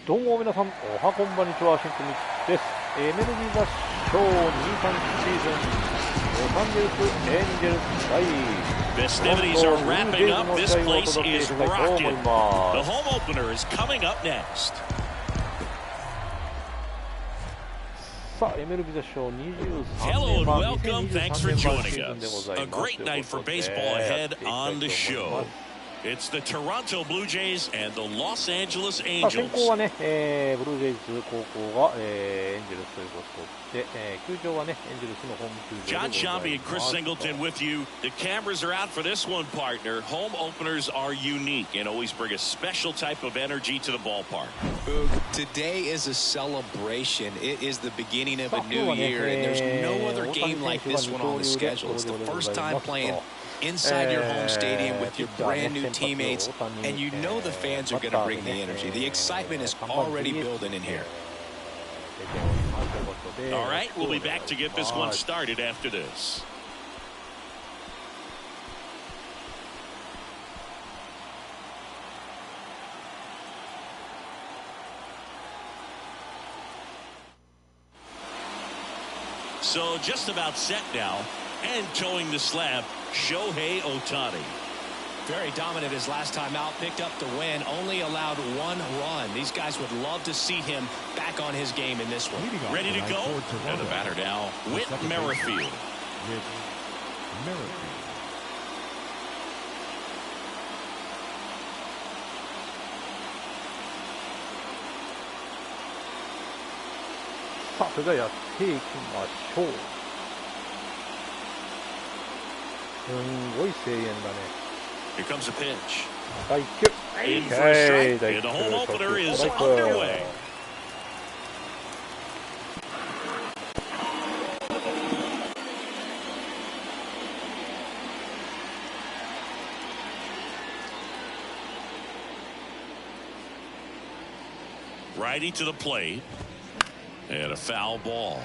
どうも皆さん、おはこんばんにちは、しんくみです。MLB The Show 23シーズン、ロサンゼルスエンジェルス対 Festivities are wrapping up. This place is rocking. The は home opener is coming up next. さあ、MLB The Show 23 Hello 年 and 版 welcome. 2023 Thanks for 年版 joining シーズンでご us. ざい A ます。 great night for ということで baseball やっ ahead ていきたいと思 on い the ま show. す。 It's the Toronto Blue Jays and the Los Angeles さあ先行 Angels. はね、ブルージェイズ高校が、エンジェルスということで、球場はね、エンジェルスのホーム球場で John ござい Shambi and ま Chris す。 Singleton with you. The cameras are out for this one, partner. Home openers are unique and always bring a special type of energy to the ballpark. Today is a celebration. It is the beginning of a new year, and there's no other game like this one on the schedule. It's the first time playing inside your home stadium with your brand new teammates, and you know the fans are going to bring the energy. The excitement is already building in here. All right, we'll be back to get this one started after this. So just about set now, and towing the slab, Shohei Ohtani. Very dominant his last time out, picked up the win, only allowed one run. These guys would love to see him back on his game in this one. Ready to go? And the batter now, Whit Merrifield. Merrifield. さあ、それではやっていきましょう。すんごい声援だね。 Here comes a pitch. 第1球。 In for a strike, 第1 and the 球 home 初 opener 球 is ストライク。 underway. Righty to the plate, and a foul ball.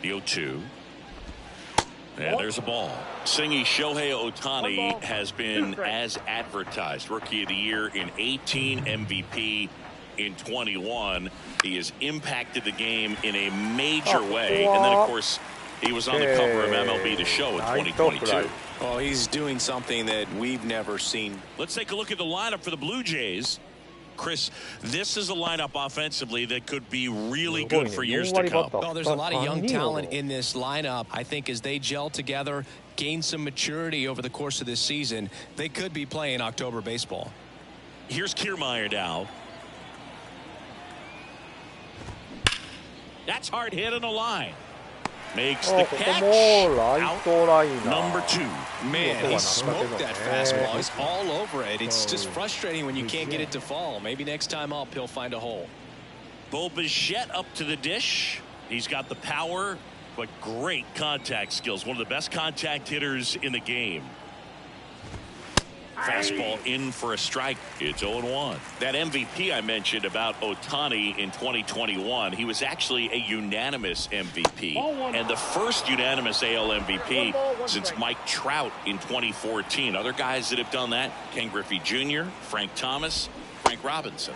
The 0-2. And there's a ball. Singy Shohei Ohtani has been as advertised. Rookie of the Year in 18, MVP in 21. He has impacted the game in a major way. And then, of course, he was on the cover of MLB The Show in 2022. Oh, he's doing something that we've never seen. Let's take a look at the lineup for the Blue Jays. Chris, this is a lineup offensively that could be really good for years to come. Well, there's a lot of young talent in this lineup. I think as they gel together, gain some maturity over the course of this season, they could be playing October baseball. Here's Kiermaier now. That's hard hit in the line. Makes the catch. Out number 2. Man, he smoked that fastball. He's all over it. It's just frustrating when you can't get it to fall. Maybe next time up, he'll find a hole. Bo Bichette up to the dish. He's got the power, but great contact skills. One of the best contact hitters in the game. Fastball in for a strike. It's 0-1. That MVP I mentioned about Ohtani in 2021, he was actually a unanimous MVP. And the first unanimous AL MVP since Mike Trout in 2014. Other guys that have done that, Ken Griffey Jr., Frank Thomas, Frank Robinson.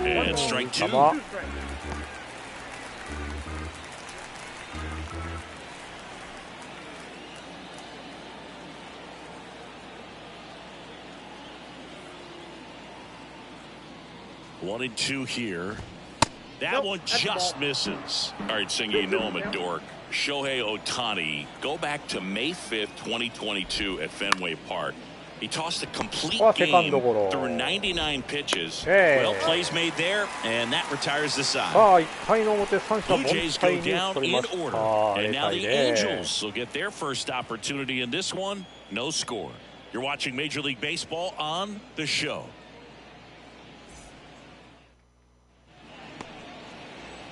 And strike 2. One and 2 here. That one just misses. All right, Singy, you know I'm a dork. Shohei Ohtani, go back to May 5th, 2022 at Fenway Park. He tossed a complete game through 99 pitches. Well, plays made there, and that retires the side. Blue Jays go down in order. And now the Angels will get their first opportunity in this one. No score. You're watching Major League Baseball on The Show.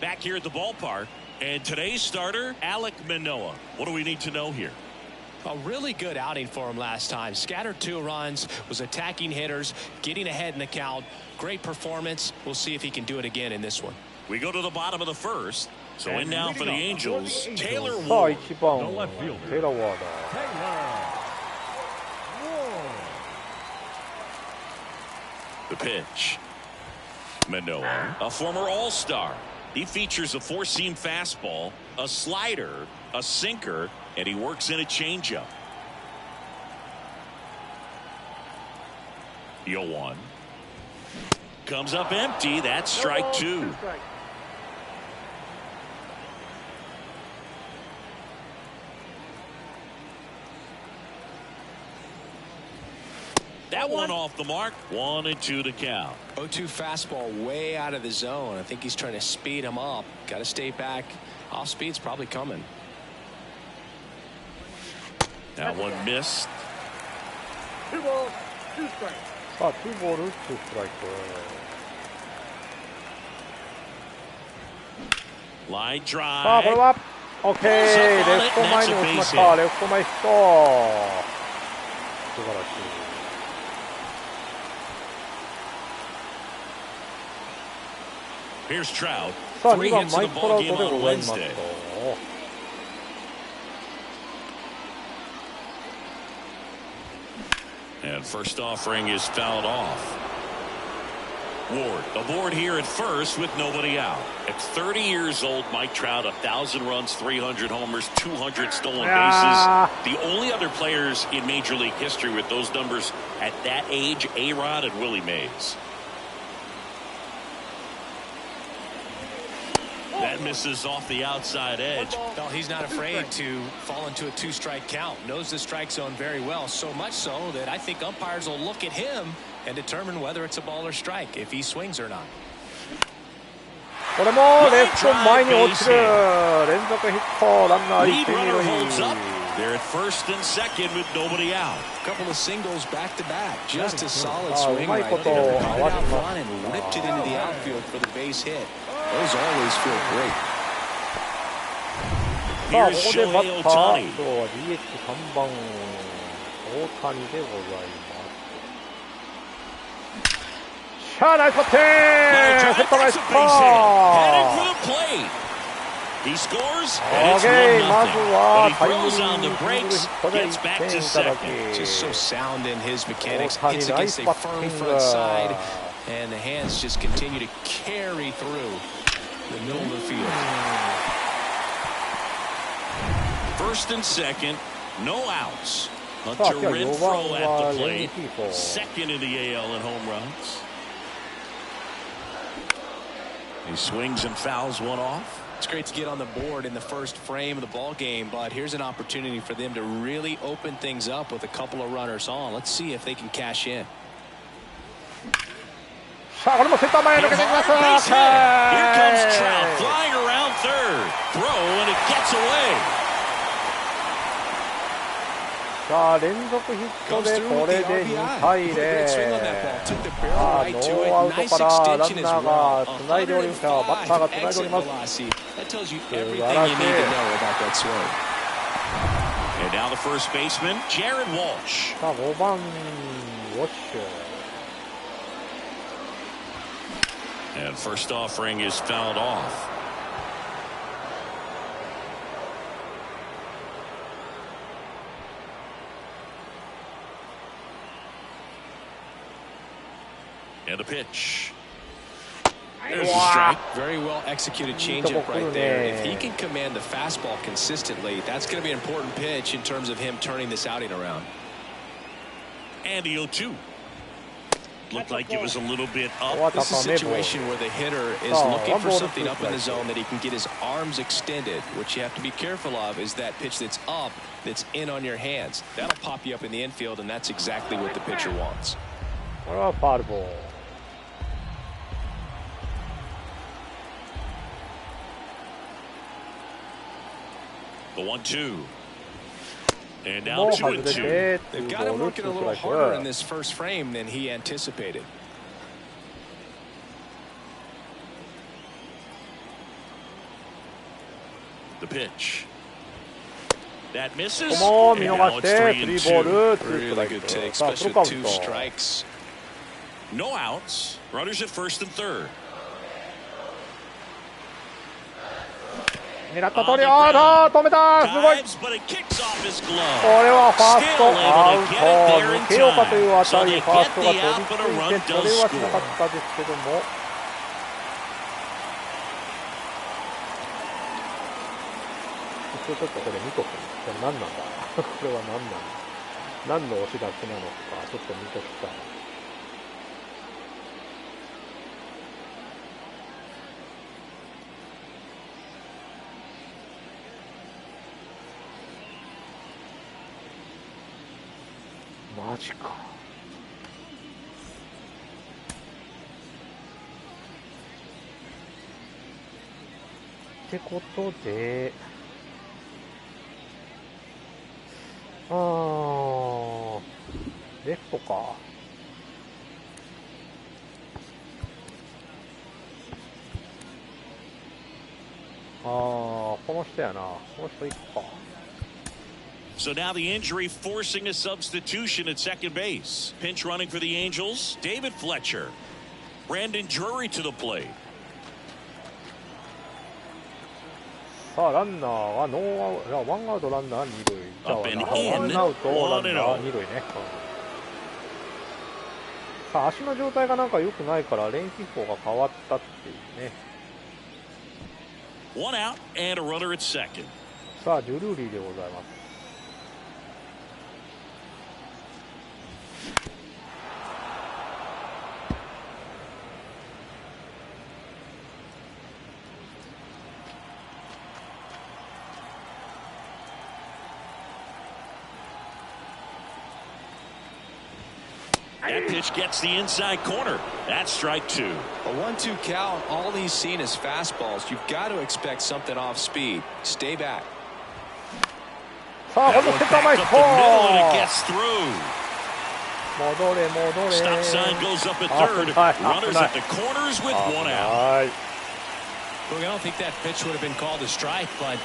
Back here at the ballpark, and today's starter, Alek Manoah. What do we need to know here? A really good outing for him last time. Scattered 2 runs, was attacking hitters, getting ahead in the count. Great performance. We'll see if he can do it again in this one. We go to the bottom of the first. So in now for the Angels, Taylor さあ Ward. 1番テイラー・ワーダー。The pitch. Manoah, a former All-Star. He features a four-seam fastball, a slider, a sinker, and he works in a changeup. 0-1. Comes up empty. That's strike two. That one off the mark. 1-2 to count. 0-2 fastball way out of the zone. I think he's trying to speed him up. Got to stay back. Off speed's probably coming. That one missed. 2 balls, 2 strikes. さあ2ボール2ストライク。Line さあこれ drive. は OK レフト前に落ちました。レフト前ヒット。素晴らしい。Here's Trout. さあ Three 2番 hits マ in イ the ク・トラ ball ウ game トで on ございます。 Wednesday. And first offering is fouled off. Ward aboard here at first with nobody out. At 30 years old, Mike Trout, 1,000 runs, 300 homers, 200 stolen bases. The only other players in Major League history with those numbers at that age, A-Rod and Willie Mays. That misses off the outside edge. Well, he's not afraid to fall into a 2-strike count. Knows the strike zone very well. So much so that I think umpires will look at him and determine whether it's a ball or strike, if he swings or not. これもレフト前に落ちる。連続ヒット。ランナー Lead 一塁 runner 二 holds up. 塁。 They're at first and second with nobody out. A couple of singles back to back. Just a solid あ swing うまい right こと there. 合 Got わ it せ out ま front す。 and ripped it into the outfield for the base hit. Those always feel great. さあ Here's ここでバッ Shohei ター Ohtani. 今日は DH3 番大谷でございます。シャーナイスバッティングセットナイスパ Headed ー for the plate. He scores, OK and it's 1-0. まずは But he タイムリ throws on the ーヒッ brakes, トで gets 1 back 点 to いただき second. Just so sound in his mechanics. 大谷 Hits ナイ against ス a バッテ firm ィング front side, and the hands just continue to carry through the middle of the field. First and second, no outs. さあ Hunter 今日4番 Renfroe は at the レン plate. ヒーフォー Second in the AL in home runs. He swings and fouls one off. It's great to get on the board in the first frame of the ball game, but here's an opportunity for them to really open things up with a couple of runners on. Let's see if they can cash in. さあこれもセンター前へ抜けていきます。 Base hit. Here comes Trout はい flying around third. Throw and it gets away. さあ連続ヒットでこれで2対0。さあノーアウトからランナーがつないでおります。バッターがつないでおります。素晴らしい。 And now the first baseman, Jared Walsh. さあ5番ウォッシュ。 And first offering is fouled off. And a pitch. There's a strike. Very well executed changeup right there. If he can command the fastball consistently, that's going to be an important pitch in terms of him turning this outing around. And the 0-2. Looked like it was a little bit up. This is a situation where the hitter is looking for something up in the zone that he can get his arms extended. What you have to be careful of is that pitch that's up, that's in on your hands. That'll pop you up in the infield, and that's exactly what the pitcher wants. これはファウルボール。 The 1-2. And now 2-2. They've got him working a little harder in this first frame than he anticipated. The pitch. That misses. ここも見 And 逃 now し it's て 3 3 and ボー 2. ル2ストラ Really イ good ク。 take, さあフル especially カウ with ン two ト。 strikes. No outs. Runners at first and third. 狙った通り、ああ、止めた、すごい。これはファーストアウト、抜けようかという当たり、ファーストが飛びついて、それはしなかったですけども。ちょっとこれ見とく。これ何なんだこれは何なんだ、何の押し出しなのか、ちょっと見ときたい。マジか。ってことで、レフトか。この人やな。この人行くか。So now the injury forcing a substitution at second base. Pinch running for the Angels, David Fletcher. Brandon Drury to the plate. さあランナーはノーアウト、ワンアウトランナー二塁。ワンアウトランナー二塁ね。さあ足の状態がなんか良くないからレンヒットが変わったっていうね。One out and a runner at second. さあジュルーリーでございます。That pitch gets the inside corner. That's strike two. A 1-2 count. All he's seen is fastballs. You've got to expect something off speed. Stay back. さあ、今度センター前ヒット。戻れ戻れ。 Stop sign goes up at third. Runners at the corners with one out. Look, I don't think that pitch would have been called a strike, but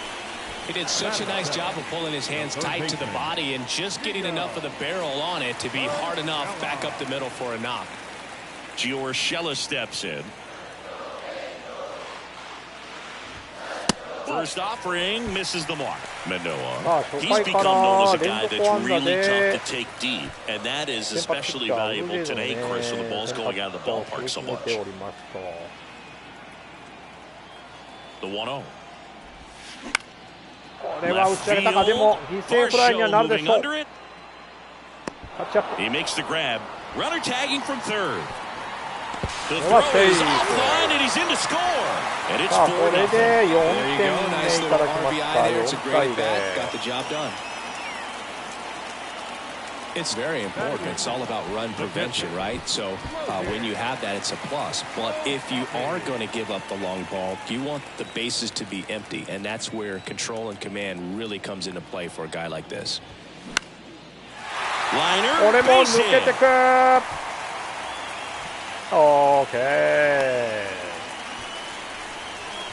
he did such a nice job of pulling his hands tight to the body and just getting enough of the barrel on it to be hard enough back up the middle for a knock. Giorgella steps in. First offering misses the mark. Manoa. He's become known as a guy that's really tough to take deep, and that is especially valuable today, Chris, when the ball's going out of the ballpark so much. The 1-0. これは打ち上げたか、でも犠牲フライにはなるでしょう。タッチアップ。 He makes the grab. Runner tagging from third. The throw is offline and he's in to score. And it's 4-0. これで4点目いただきました。4回で。 Got the job done. It's very important. It's all about run prevention, right? So when you have that, it's a plus. But if you are going to give up the long ball, you want the bases to be empty, and that's where control and command really comes into play for a guy like this. Liner, これも抜けてく。OK。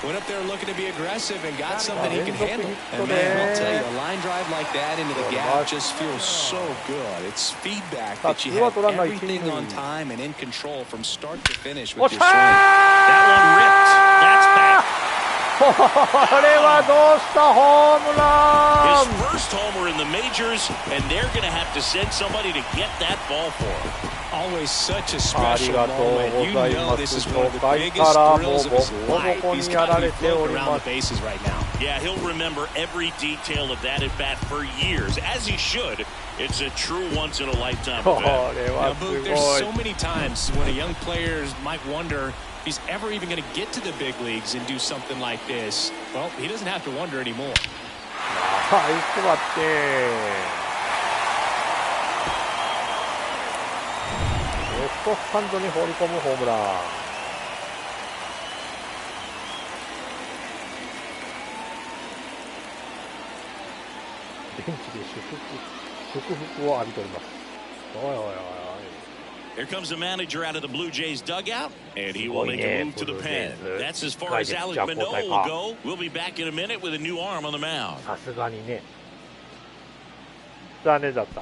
Went up there looking to be aggressive and got something he can handle. And man, I'll tell you, a line drive like that into the gap just feels so good. It's feedback that you have everything on time and in control from start to finish with your swing. That one ripped. That's back. これはどうしたホームラン。 His first homer in the majors, and they're going to have to send somebody to get that ball for him. Always such a special moment. You know this is one of the biggest thrills of his life. He's got to be floating around the bases right now. Yeah, he'll remember every detail of that at bat for years, as he should. It's a true once-in-a-lifetime event. Now, Boog, there's so many times when a young player might wonder if he's ever even going to get to the big leagues and do something like this. Well, he doesn't have to wonder anymore. レフトスタンドに放り込むホームラン。ベンチで祝福を浴びております。おいおいおいおい。 Here comes the manager out of the Blue Jays dugout, and he will make a move to the pen. That's as far as Alec Manoa will go. We'll be back in a minute with a new arm on the mound. さすがにね。残念だった。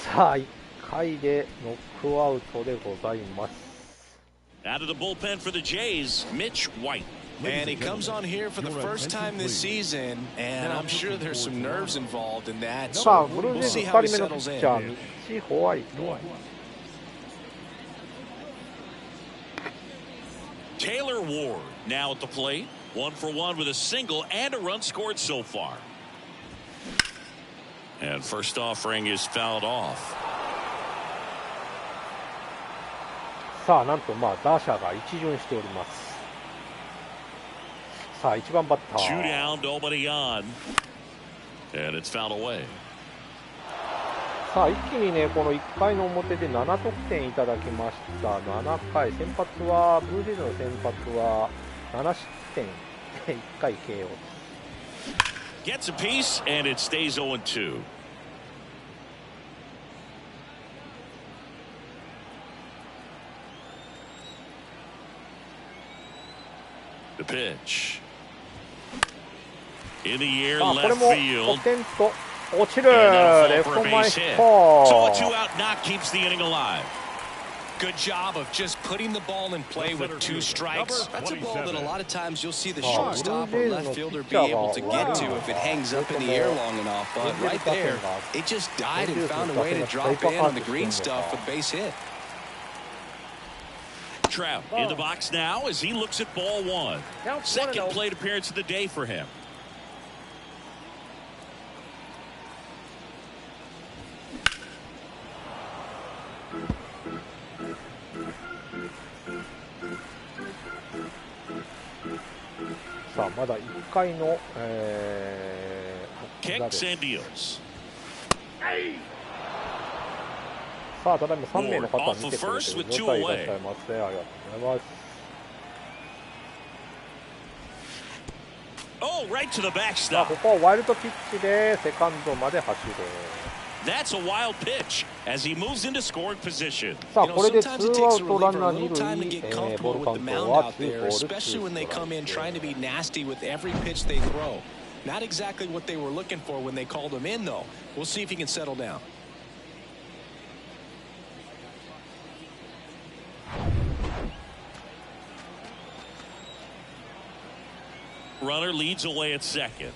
さあ1回でノックアウトでございます。 Out of the bullpen for the Jays, Mitch White. And he comes on here for the first time this season, and I'm sure there's some nerves involved in that. さあ、 So ブルー we'll ジェイズ see 2 how he 人目のピ settles ッチャー、 in. 西ホワイト。Taylor Ward now at the plate. 1 for 1 with a single and a run scored so far. And first offering is fouled off. さあ、なんと打者が一巡しております。さあ、1番バッター。 2 down, nobody on. And it's fouled away. さあ、一気にね、この1回の表で7得点いただきました。7回、先発は、ブルージェイズの先発は7失点、1回 KO。 Gets a piece, and it stays 0-2. The pitch. In the air, これ left も field. 得点と落ちる。 And レ now フ for ト a 前 base ヒ hit. ッ So a ト。 2-out knock keeps the inning alive. Good job of just putting the ball in play with 2 strikes. That's a ball that a lot of times you'll see the shortstop or left fielder be able to get to if it hangs up in the air long enough. But right there, it just died and found a way to drop in on the green stuff with base hit. Trout in the box now as he looks at ball 1. Second plate appearance of the day for him. Sa さあまだ1回の、Kicks and deals. さあただいま3名の方は見てくれてる状態いらっしゃいますね。ありがとうございます。Oh, right to the さあ backstop. ここはワイルドピッチでセカンドまで走る。 That's a wild pitch as he moves into scoring position. さあこれで2 Sometimes it ア takes ウ a トラン reliever ナ a ー little 2 time to 塁、 get ボー comfortable ルカウ with ン the ト mound は out 2 there, ボール especially when they 2 ストライ come in ク。 trying to be nasty with every pitch they throw. Not exactly what they were looking for when they called him in, though. We'll see if he can settle down. Runner leads away at second.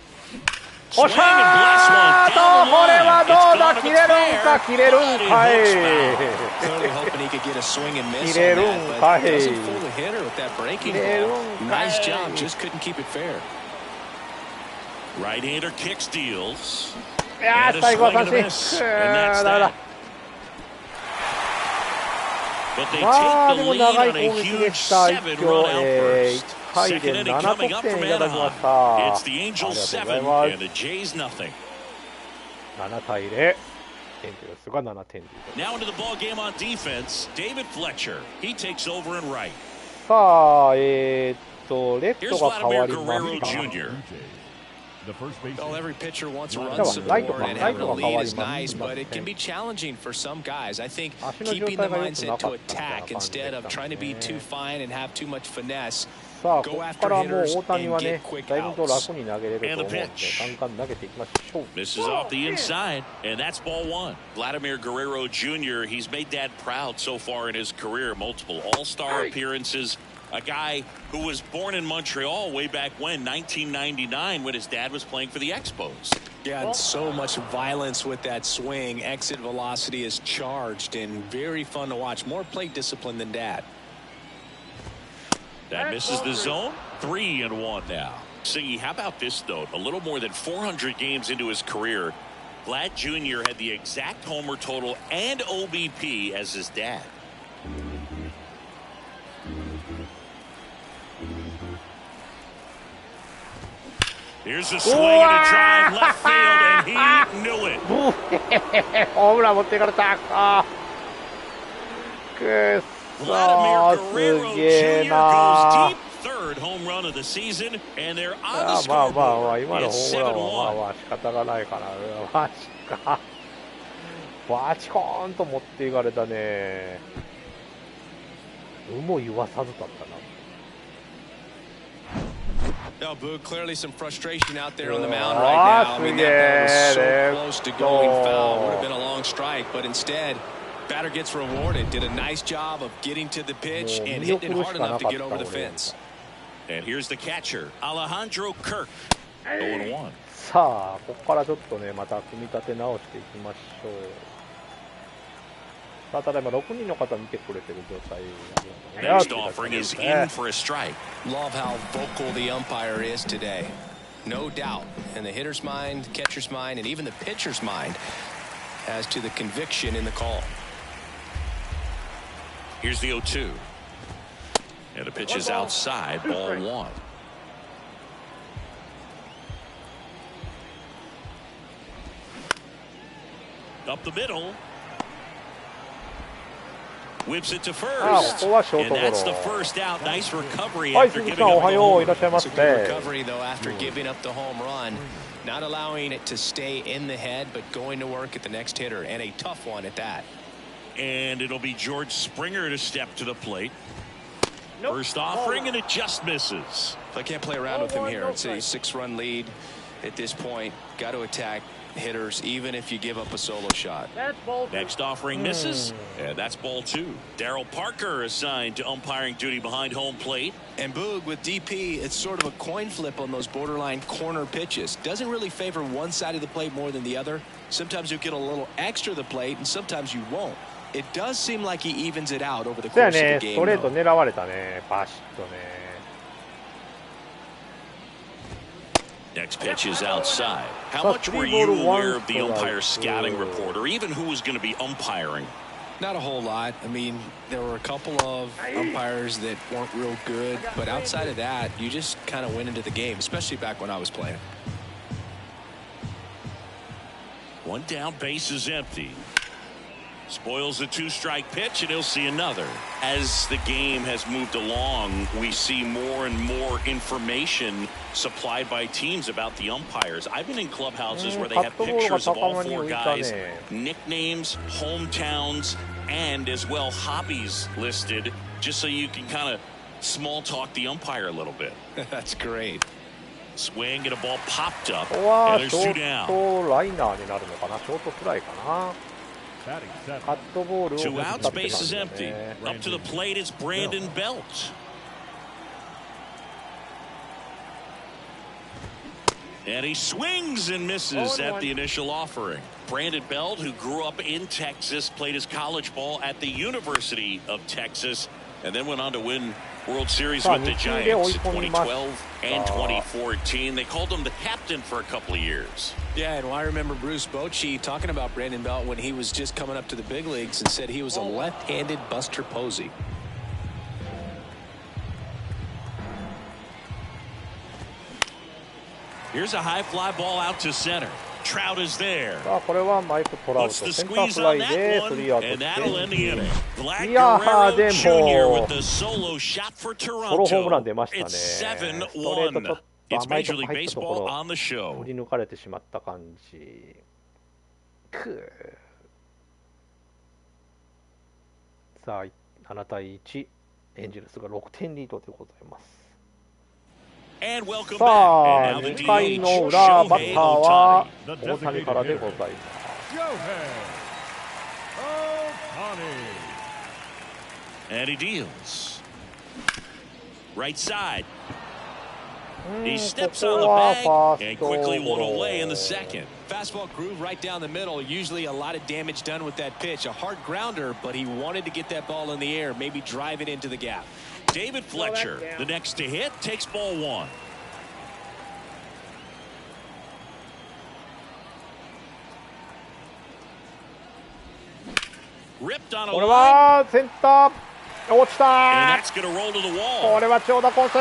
おっしゃーとこれはどうだ、切れるんか切れるんかい Clearly hoping he could get a swing and miss 切れ on る that, んか but い doesn't fool the hitter with that breaking 切れる ball. んかい Nice job, just couldn't keep it fair. Right-hander kicks, deals. いやー最後は三振。 And that's ダメだ。 that. But they まあ take で the も lead 長い on a 攻撃で huge した一 7-run 挙、 outburst. 1回で Second inning 7 coming 得 up 点 from いただきまし Anaheim. た。 It's the あり Angels がとう 7 ござい and ます。 the Jays nothing. 7対0、エンゼルスが7点リード。 Now into the ball game on defense, David Fletcher. He takes over and right. さあレフ Here's トが変わ Vladimir りま Guerrero した。 Jr. Well, every pitcher wants a run Right. support, and having a Right. lead is Right. nice, but it can be challenging for some guys. I think 足の状 keeping 態 the が良くな mindset か to った感 attack じ instead で of した trying to be ね too fine and have too much finesse. さあこ Go こ after からもう hitters 大谷は and ね get quick だいぶと outs. 楽に投げれると思うんで And the pitch. ガンガン投げていきましょう。 Misses off the inside, and that's ball 1. Vladimir Guerrero Jr., he's made Dad proud so far in his career. Multiple all-star appearances. A guy who was born in Montreal way back when, 1999, when his dad was playing for the Expos. Yeah, and so much violence with that swing. Exit velocity is charged and very fun to watch. More plate discipline than Dad. That misses the zone. 3-1 now. Singy, how about this note? A little more than 400 games into his career, Vlad Jr. had the exact homer total and OBP as his dad. Here's a swing and a drive left field, and he knew it. ホームラン持っていかれた。あくっそ Vladimir ー Guerrero すげえ Jr. な goes deep. Third home run of the season, and they're あ on the まあまあまあ scoreboard. 今のホ It's ームランはまあ 7-1. まあ仕方がないかな。マジかバチコーンと持っていかれたね。有も言わさずだったな。 No, Boo, clearly some frustration out there on the mound right now. I mean, that ball was so close to going foul. Would have been a long strike, but instead, batter gets rewarded. Did a nice job of getting to the pitch and hitting it hard enough to get over the fence. And here's the catcher, Alejandro Kirk. 0-1. さあ、ここからちょっとね、また組み立て直していきましょう。さあ、ただいま6人の方見てくれてる状態。Next offering is in for a strike. Love how vocal the umpire is today. No doubt. In the hitter's mind, catcher's mind, and even the pitcher's mind as to the conviction in the call. Here's the 0-2. And the pitch is outside, ball 1. Up the middle. Whips it to first. And that's the first out. Nice recovery after giving up the home run. It's a good recovery, though, after giving up the home run. Not allowing it to stay in the head, but going to work at the next hitter, and a tough one at that. And it'll be George Springer to step to the plate. First offering, and it just misses. I can't play around with him here. It's a 6-run lead at this point. Got to attack hitters, even if you give up a solo shot. Next offering misses, and that's ball 2. Darryl Parker assigned to umpiring duty behind home plate. And Boog, with DP, it's sort of a coin flip on those borderline corner pitches. Doesn't really favor one side of the plate more than the other. Sometimes you'll get a little extra to the plate, and sometimes you won't. It does seem like he evens it out over the course of the game. ストレート狙われたね、バシッとね。Next pitch is outside. How much were you aware of the umpire's scouting report, or even who was going to be umpiring? Not a whole lot. I mean, there were a couple of umpires that weren't real good, but outside of that, you just kind of went into the game, especially back when I was playing. One down, base is empty. Spoils the 2-strike pitch, and he'll see another. As the game has moved along, we see more and more information supplied by teams about the umpires. I've been in clubhouses where they have pictures of all 4 guys, nicknames, hometowns, and as well hobbies listed, just so you can kind of small talk the umpire a little bit. That's great. Swing, and a ball popped up, and there's 2 down. 2 outs, base is empty. Up to the plate is Brandon Belt. And he swings and misses at the initial offering. Brandon Belt, who grew up in Texas, played his college ball at the University of Texas, and then went on to win World Series with the Giants in 2012 and 2014. They called him the captain for a couple of years. Yeah, and I remember Bruce Bochy talking about Brandon Belt when he was just coming up to the big leagues and said he was a left-handed Buster Posey. Here's a high fly ball out to center. Trout is there. What's the squeeze on that one? And that'll end the inning. Vlad Guerrero Jr. with the solo shot for Toronto. It's 7-1. It's Major League Baseball on the show. 振り抜かれてしまった感じ。さあ、7対1、エンジェルスが6点リードでございます。さあ、2回の裏、バッターは大谷からでございます。And he deals. Right side. He steps on the bag and quickly one away in the second. Fastball groove right down the middle. Usually a lot of damage done with that pitch. A hard grounder, but he wanted to get that ball in the air, maybe drive it into the gap. David Fletcher, the next to hit, takes ball 1. Ripped on a これはセンター落ちた。 And that's going to roll to the wall. これは長打コース。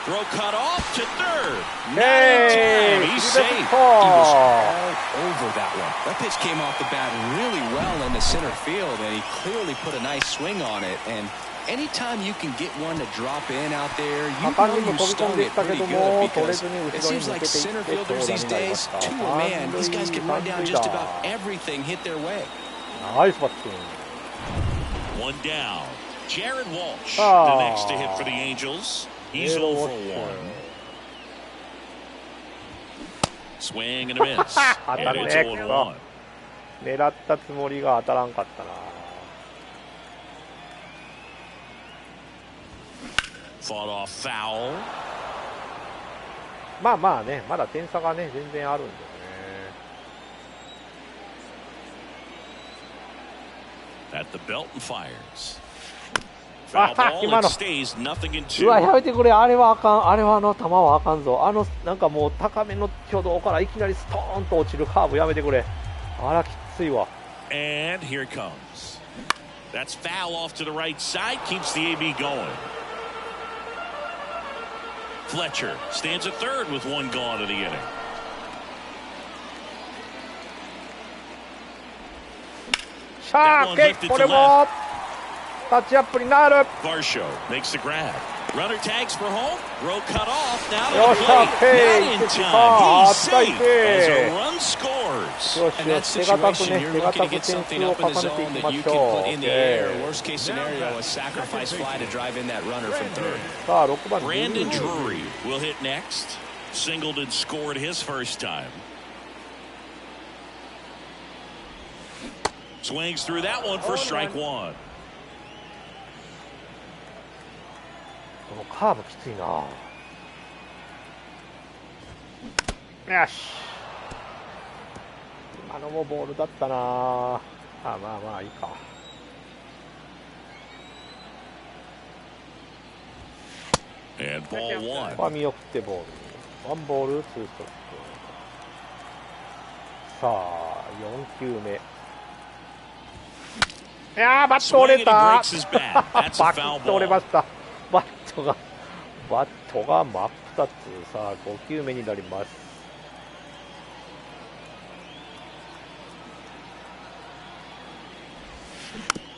Throw cut off to third. Hey, he's safe. He was all over that one. That pitch came off the bat really well into center field, and he clearly put a nice swing on it. And anytime you can get one to drop in out there, you know you stung it pretty good, because it seems like center fielders these days, to a man, these guys can run down just about everything hit their way. Nice batting. 1 down. Jared Walsh, the next to hit for the Angels. He's 0 for 1. Swing and a miss. And it's 0-1. 狙ったつもりが当たらんかったな。Fought off foul. まあまあね、まだ点差がね、全然あるんでね。At the belt and fires. 今の。うわ、やめてくれ、あれはあかん、あれは球はあかんぞ。なんかもう高めの挙動からいきなりストーンと落ちるカーブやめてくれ。あら、きついわ。And here it comes. That's foul off to the right side, keeps the AB going. Fletcher stands at third with one gone in the inning. シャーケ、これもタッチアップになる。Varsho makes the grab. Runner tags for home. Row cut off. Now to よ the っし plate. ゃ、Not in 手 time. He's あったい safe て as a run scores. よし In よ that し、手堅く situation, ね、 you're 手 looking 堅 to く get 点数 something を up in 重 the ねてい zone き that ま you し can ょ put う。 in the air. Worst case scenario, a sacrifice fly to drive in that runner from third. さあ、6番 Brandon Drury will hit next. Singleton scored his first time. Swings through that one for strike one. このカーブきついな。よし。今のもボールだったな。まあまあいいか。And ball one. ここは見送ってボール。ワンボール、ツーストライク。さあ、4球目。いやー、バット折れた。バット折れました。バットが真っ二つ。さあ、5球目になります。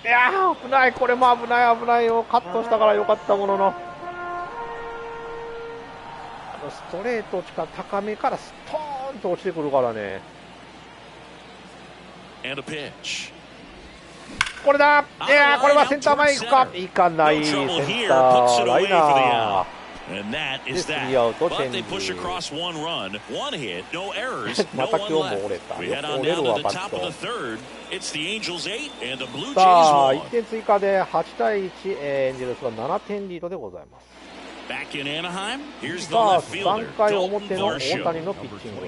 いやー、危ない。これも危ないよ。カットしたからよかったものの。ストレート近高めからストーンと落ちてくるからね。And a pitch. これだ。いやー、これはセンター前行くか。行かない。センターライナー。 And that is that. But they push across one run, one hit, no errors, no one left. We head on down to the top of the third. It's the Angels 8 and the Blue Jays さあ、 1. 1点追加で8対1、エンジェルスが7点リードでございます。 Back in Anaheim, here's the さあ、 left fielder, 3回 Dalton 表の大 Varsho. 谷のピッチング。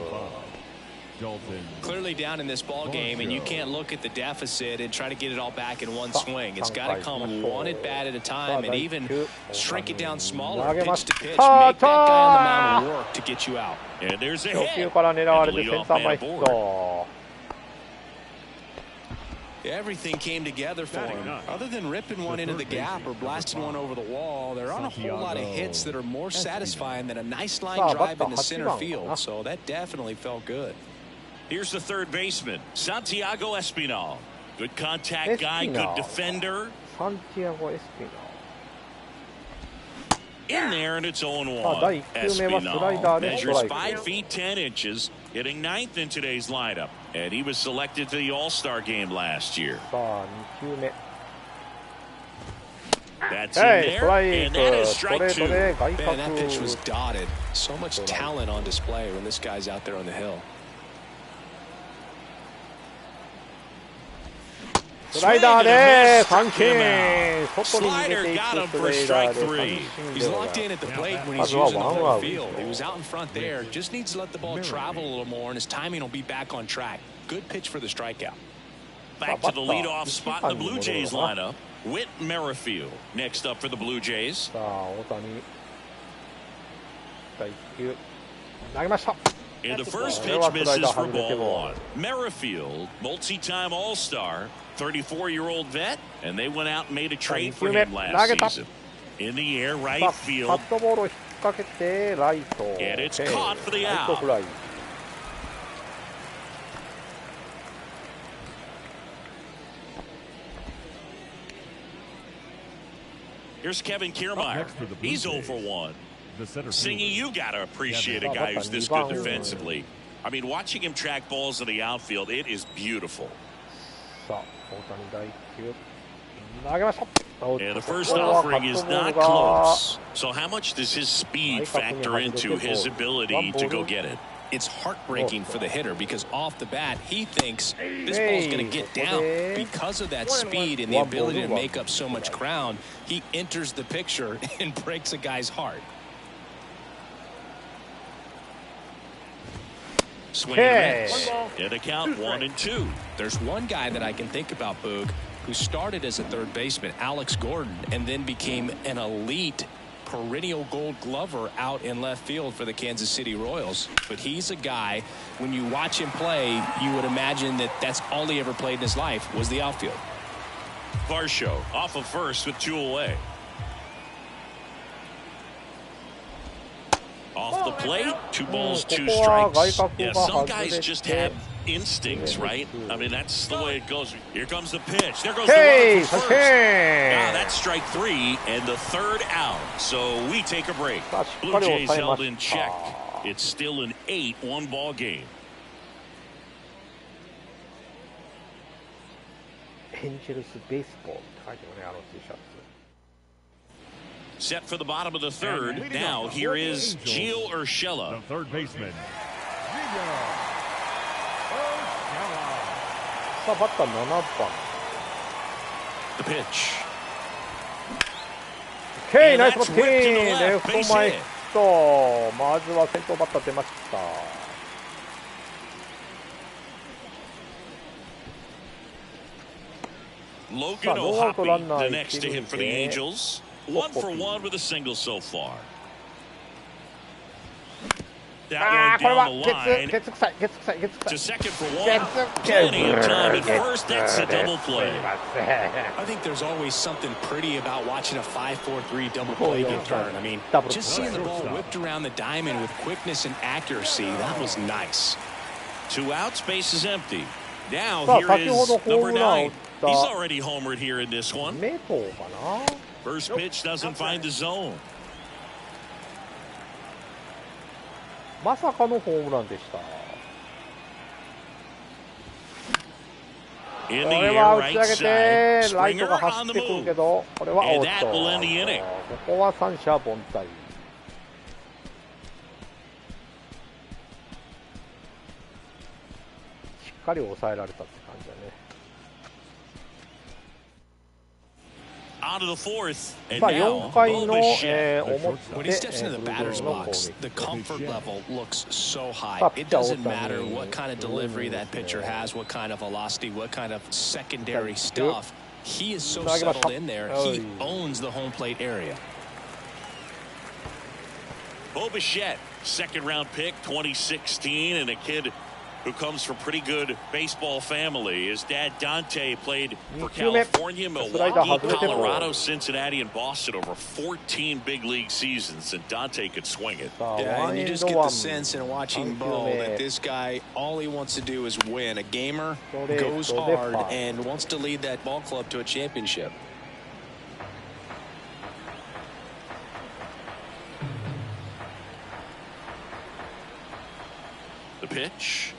Clearly down in this ball game, and you can't look at the deficit and try to get it all back in one swing. It's got to come one at bat at a time, and even shrink it down smaller, pitch to pitch, make that guy on the mound work to get you out. And there's a 初球 hit. から狙われ And て the センター leadoff 前 man ヒッ aboard. ト。 Everything came together for him. Other than ripping one into the gap or blasting one over the wall, there aren't a whole lot of hits that are more satisfying than a nice line drive into center field. So that definitely felt good. Here's the third baseman, Santiago Espinal. Good contact guy, good defender. サンティアゴ・エスピナ In there, and it's 0-1. 第1球目はスライダーでスト Measures ライク。 5 feet 10 inches, hitting ninth in today's lineup, and he was selected to the All-Star game last year. さあ、2球目。 That's in はい、スト there, ライ and ク、 that is ストレ strike ートで two. 外 Man, that pitch was 角。 dotted. So much talent on display when this guy's out there on the hill. スライダーで三振。外に逃げていくスライダーで三振 He's でござ locked い in ま at the plate when ま he's ずは using the ワンア whole ウト。 field. He was out in front there. Just needs to let the ball travel a little more, and his timing will be back on track. Good pitch for the strikeout. Back to the leadoff spot in the Blue Jays lineup. Whit Merrifield next up for the Blue Jays. す。さあ、大谷。第1球。投げました。 And the first pitch misses for ball one. Merrifield, multi-time All-Star, 34-year-old vet, and they went out and made a trade for him last season. In the air, さ right あ、カ field. ットボールを引っ掛けてライト。 And it's caught for the ライ out. トフライ。 Here's Kevin Kiermaier. He's 0 for 1. Singy, you got to appreciate a guy who's this good defensively. I mean, watching him track balls in the outfield, it is beautiful. さあ、大谷第1球。投げました。 And the first offering is not close. So how much does his speed factor into his ability to go get it? it's heartbreaking for the hitter because off the bat, he thinks this ball's going to get down. Because of that speed and the ability to make up so much ground, he enters the picture and breaks a guy's heart. Swing and miss. In the count 1-2. There's one guy that I can think about, Boog, who started as a third baseman, Alex Gordon, and then became an elite perennial Gold Glover out in left field for the Kansas City Royals. But he's a guy, when you watch him play, you would imagine that that's all he ever played in his life was the outfield. Varsho off of first with 2 away. Off the plate, 2 balls, 2 strikes. Yeah, some guys just have instincts, right? I mean, that's the way it goes. Here comes the pitch. There goes the runner for first. Now that's strike 3 and the 3rd out. So we take a break. Blue Jays held in check. It's still an 8-1 ball game. エンジェルスベースボールって書いてるね、Tシャツ。 Set for the bottom of the 3rd. Now here is Gio Urshela. The third baseman. さあバッター7番。 The pitch. OK ナイスバッティング。レフト前ヒット。まずは先頭バッター出ました。 Logan O'Hoppe, the next to hit for the Angels. 1 for 1 with a single so far. That one down the line. To second for 1. Plenty of time at first. That's a double play. I think there's always something pretty about watching a 5-4-3 double play get thrown. I mean, just seeing the ball whipped around the diamond with quickness and accuracy, that was nice. 2 outs, base is empty. Now here is number 9. He's already homered here in this one. First pitch doesn't find the zone. まさかのホームランでした。 In こ the れ air, は打ち right 上げ side. てライト Springer が on 走っ the てくる move. けどこれはアウ And ト。 that will end the inning. ここは三者凡退。しっかり抑えられたって感じだね。 Out of the 4th, and さあ now 4回の、 Bo Bichette. 表 When he steps into the ブルージェイ batter's ズの攻 box, 撃 the comfort level looks so high. さあ It doesn't ピッチャー matter 大谷 what kind of delivery that pitcher has, what kind of velocity, what kind of secondary stuff. He is so settled in there. He owns the home plate area. Bo Bichette, 2nd round pick, 2016, and a kid who comes from pretty good baseball family. His dad Dante played for California, Milwaukee, Colorado, Cincinnati, and Boston over 14 big league seasons, and Dante could swing it. Yeah, and you just get the sense in watching Bo that this guy, all he wants to do is win. A gamer, goes hard, and wants to lead that ball club to a championship. The pitch.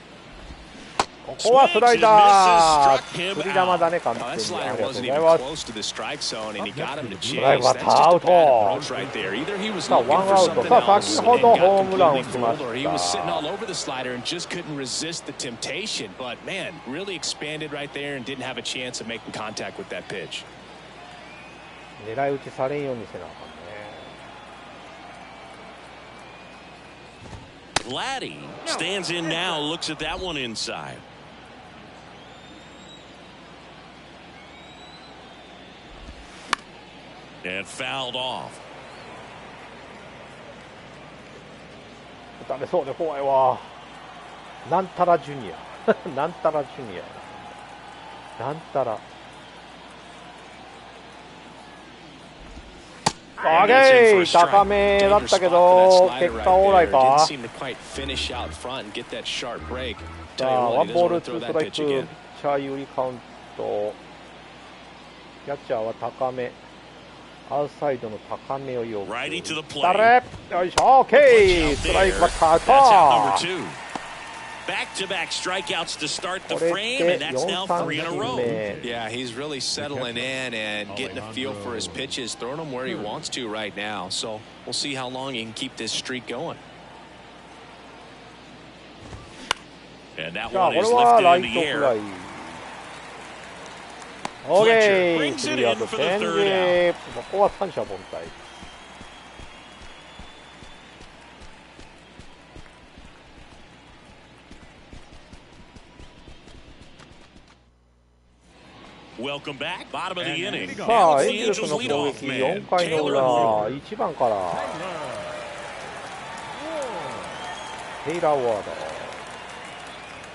ここはスライダー。振り球だね、完全に。 That あり slider がとうご wasn't ざい even ます。 close to the strike zone, and he got him to スライ chase. バ That's ー just ア a ウ bad ト。 approach right there. Either he was さあ looking ワン for アウト。 something さあ else 先ほ and ど got ホームランを打 completely ちま fooled, or し he was sitting た。 all over the slider and just couldn't resist the temptation. But man, really expanded right there and didn't have a chance of making contact with that pitch. 狙い撃ちされんようにせなあかんね。 Vladdy stands in now, looks at that one inside. And fouled off. 打たれそうで怖いわ。なんたらジュニア。なんたらジュニア。なんたら。上げ高めだったけど結果オーライか。さあワンボールツーストライクピッチャー有利カウント。キャッチャーは高め。アウトサイドの高めを要求。誰？よいしょ。OK。ストライクバッターと。Back-to-back strikeouts to start the frame, and that's now 3 in a row. Yeah, he's really settling in and getting a feel for his pitches, throwing them where he wants to right now. So we'll see how long he can keep this streak going. And that じゃあ one これ is はライ lifted ト in the フライ air. オーケ Fletcher ー brings ス it リーアウ in ト for the チェン third ジここは三者凡退 Welcome back. Bottom of the inning. さあ And エン it's ゼ the ルスの Angels 攻 leadoff 撃 man, 4回の Taylor 裏 Ward. 1番からテイラー・ワード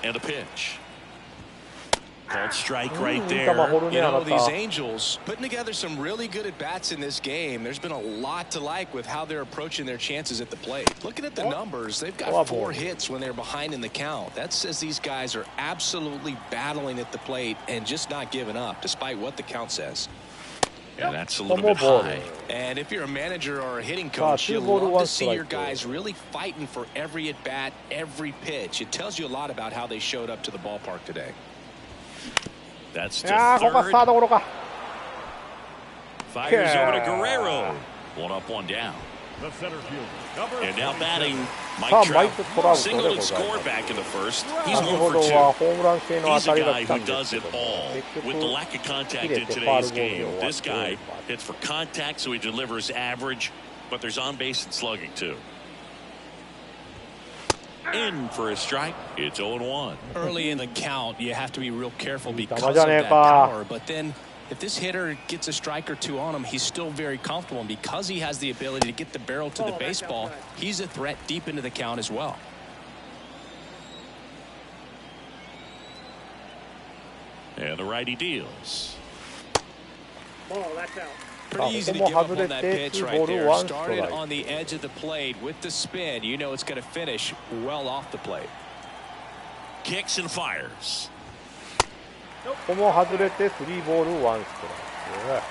And a pitch. Called strike right いい there. 球放るね You あな know, these た Angels putting together some really good at bats in this game. There's been a lot to like with how they're approaching their chances at the plate. Looking at the numbers, they've got 4 hits when they're behind in the count. That says these guys are absolutely battling at the plate and just not giving up, despite what the count says. And that's a little bit high. And if you're a manager or a hitting coach, you love to see your guys really fighting for every at bat, every pitch. It tells you a lot about how they showed up to the ballpark today. That's いやー to ここはスター third. トゴロか Fires over to Guerrero. 1 up, 1 down. And now batting さ Mike あマイ Trout. ク・トラウトで Singled ご and ざい scored ます back in the first. He's 先 1 ほ for ど 2. はホームラン性の He's 当た a りが guy 来た who んです does け it ども all. 結 With the 局 lack of contact 切れ in てファール today's ボールで game, 終わっ this て guy hits for contact, so he delivers average, but there's on base and slugging too. In for a strike. It's 0-1. Early in the count, you have to be real careful because 球 of じゃねえ that か power. But then, if this hitter gets a strike or two on him, he's still very comfortable. And because he has the ability to get the barrel to the baseball, he's a threat deep into the count as well. And the righty deals. Pretty easy to give up on that pitch right there. Started on the edge of the plate with the spin. You know it's going to finish well off the plate. Kicks and fires. ここも外れて3ボール1ストライク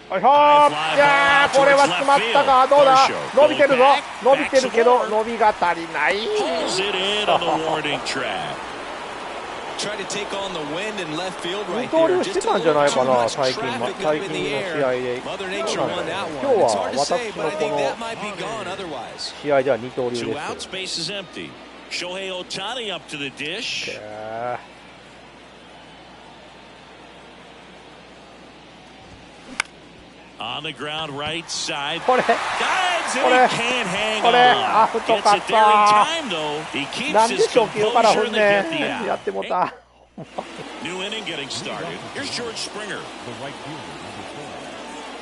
はいはいやーこれは詰まったかどうだ伸びてるぞ伸びてるけど伸びが足りない Pulls it in on the warning track. Try to take on the wind and left field 二 right 刀 there. 流して Just た a んじゃ little ないか too な much 最近 traffic の up 試 in the 合 air. で Mother そう Nature なん won だ that 今 one. 日 It's は hard to 私 say, の but I こ think の that might be gone otherwise. 試合では二刀流です Two outs, base is empty. Shohei Ohtani up to the dish. On the ground, right side. これ Dives and これ he can't hang これ on. アウト Gets かっ it there in た time, though. He keeps なんで his 初球から振 composure ん and ね they get the や out. ってもた New inning getting started. Here's George Springer.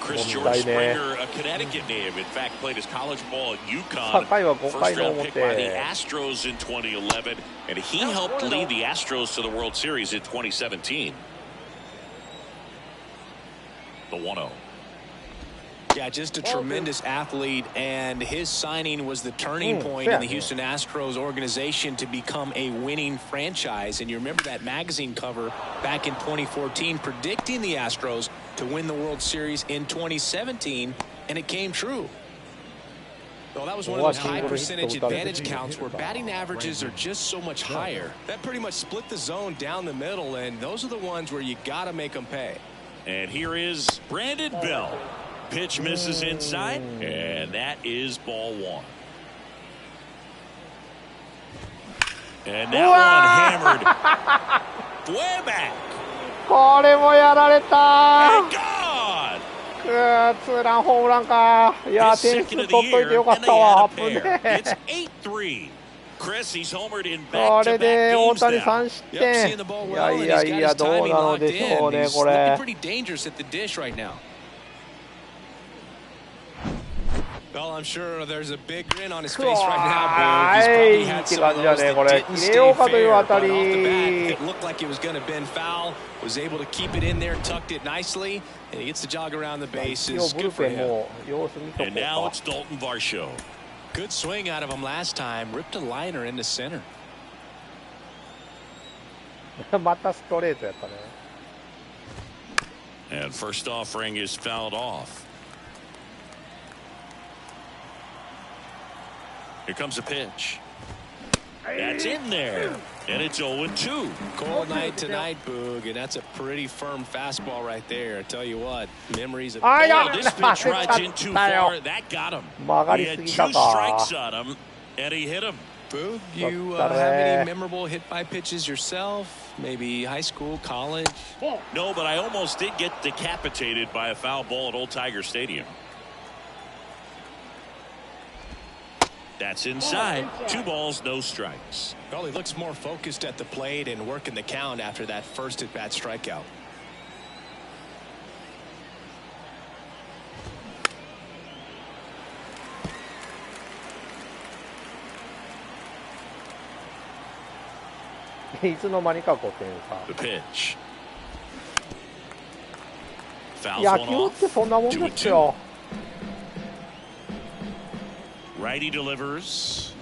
Chris 問 George 題ね Springer, a Connecticut native. In fact, played his college ball at さあ UConn. 回は5 First 回の round pick by the 表 Astros in 2011, and he helped lead the Astros to the World Series in 2017. The 1-0. Yeah, just a tremendous athlete, and his signing was the turning point in the Houston Astros organization to become a winning franchise. And you remember that magazine cover back in 2014 predicting the Astros to win the World Series in 2017, and it came true. Well, that was one of those high percentage advantage counts where batting averages are just so much higher. That pretty much split the zone down the middle, and those are the ones where you got to make them pay. And here is Brandon Bell. Pitch misses inside, and that is ball 1. And that one hammered way back. これもやられた And gone. ツーランホームランかいや His 点 second 数 of 取っ the といて year, よかっ and た they わ had 8 a 分 pair. で It's 8-3. Chris, he's homered in これ back-to-back で大 games 谷 now. 3失 Yep, 点 seeing the ball い well, や and い he's や got いや his どう timing なの locked でしょう in. ね He's こ looking れ pretty dangerous at the dish right now. Well, I'm sure there's a big grin on his face right now, Boo. He's probably had some of those that didn't stay fair, but off the bat, it looked like it was going to bend foul. Was able to keep it in there, tucked it nicely, and he gets the jog around the 一 bases. 応ブル Good for ペン him. も様子見とこ And う now か it's Dalton Varsho. Good swing out of him last time. Ripped a liner into center. またストレートやったね And first offering is fouled off. Here comes a pitch. That's in there. And it's 0-2. Cold night tonight, Boog, and that's a pretty firm fastball right there. I tell you what, memories of... Oh, this pitch rides in too far. That got him. He had 2 strikes on him, and he hit him. Boog, you have any memorable hit-by pitches yourself? Maybe high school, college? No, but I almost did get decapitated by a foul ball at Old Tiger Stadium. That's inside. 2 balls, no strikes. Well, he looks more focused at the plate and working the count after that first at-bat strikeout. The pitch. Fouls one off. 2-2. Righty delivers.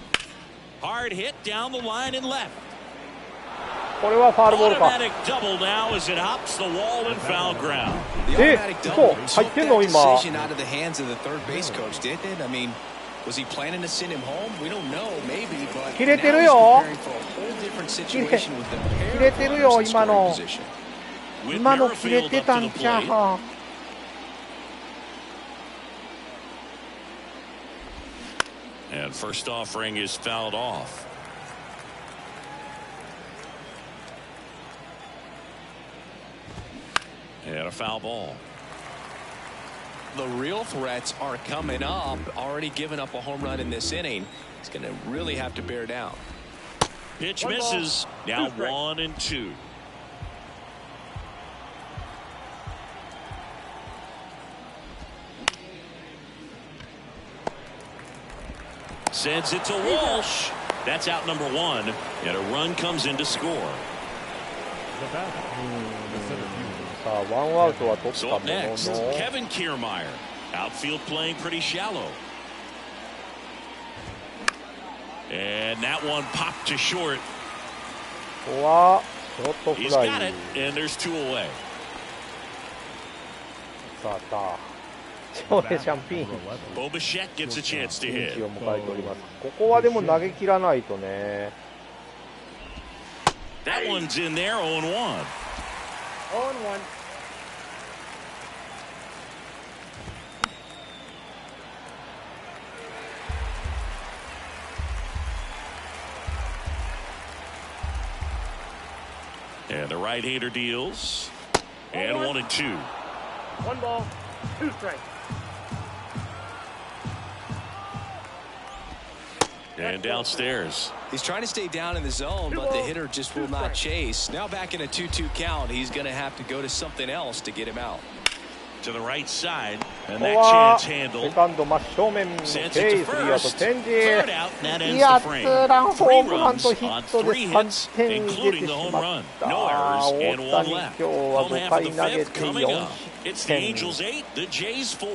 Hard hit down the line and left. これはファウルボールか。 Automatic double now as it hops the wall and foul ground. そう入ってんの今。 Decision out of the hands of the third base coach, didn't it? I mean, was he planning to send him home? We don't know, maybe, but 切れてるよ。 now he's preparing for a whole different situation with the 切れてるよ今の。 With 今の切れ Merrifield て up た to ん the ちゃう plate. か。 And first offering is fouled off. And a foul ball. The real threats are coming up. Already given up a home run in this inning. He's going to really have to bear down. Pitch misses. Now 1-2. Sends it to Walsh. That's out number 1. And a run comes in to score. So up next, Kevin Kiermaier. Outfield playing pretty shallow. And that one popped to short. He's got it, and there's 2 away. さあ超シャンピン Bo Bichette gets a chance to hit. ここはでも投げ切らないとね。 That one's in there, 0-1. 0-1. And the right-hander deals. And 1-2. 1 ball, 2 strikes. And downstairs. He's trying to stay down in the zone, but the hitter just will not chase. Now back in a 2-2 count, he's going to have to go to something else to get him out. To the right side, and that chance handled. セカンド真正面のケー Sends it ス to リーアウト first. チェンジ。 Third out, and that ends いや the ツ frame. ーランホー 3 ムランと runs ヒッ on トで 3 3 hits, 点入れて including し the home ま run. った。 No errors 大 and 谷 1 今 left. 日は Home 5 half 回 of 投 the げ fifth て coming 4 up. It's 失 the 点。 Angels 8, the Jays 4.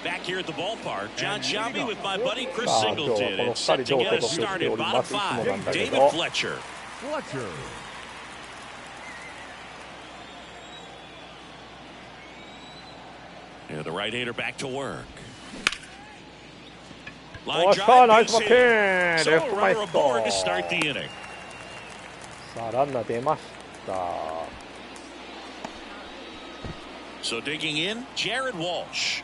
Back here at the ballpark, John Shelby with my buddy Chris Singleton. It's set to get us started. Bottom 5, David Fletcher. And the right-hander back to work. Line drive, base hit. So a runner aboard to start the inning. さあランナー出ました。 So digging in, Jared Walsh.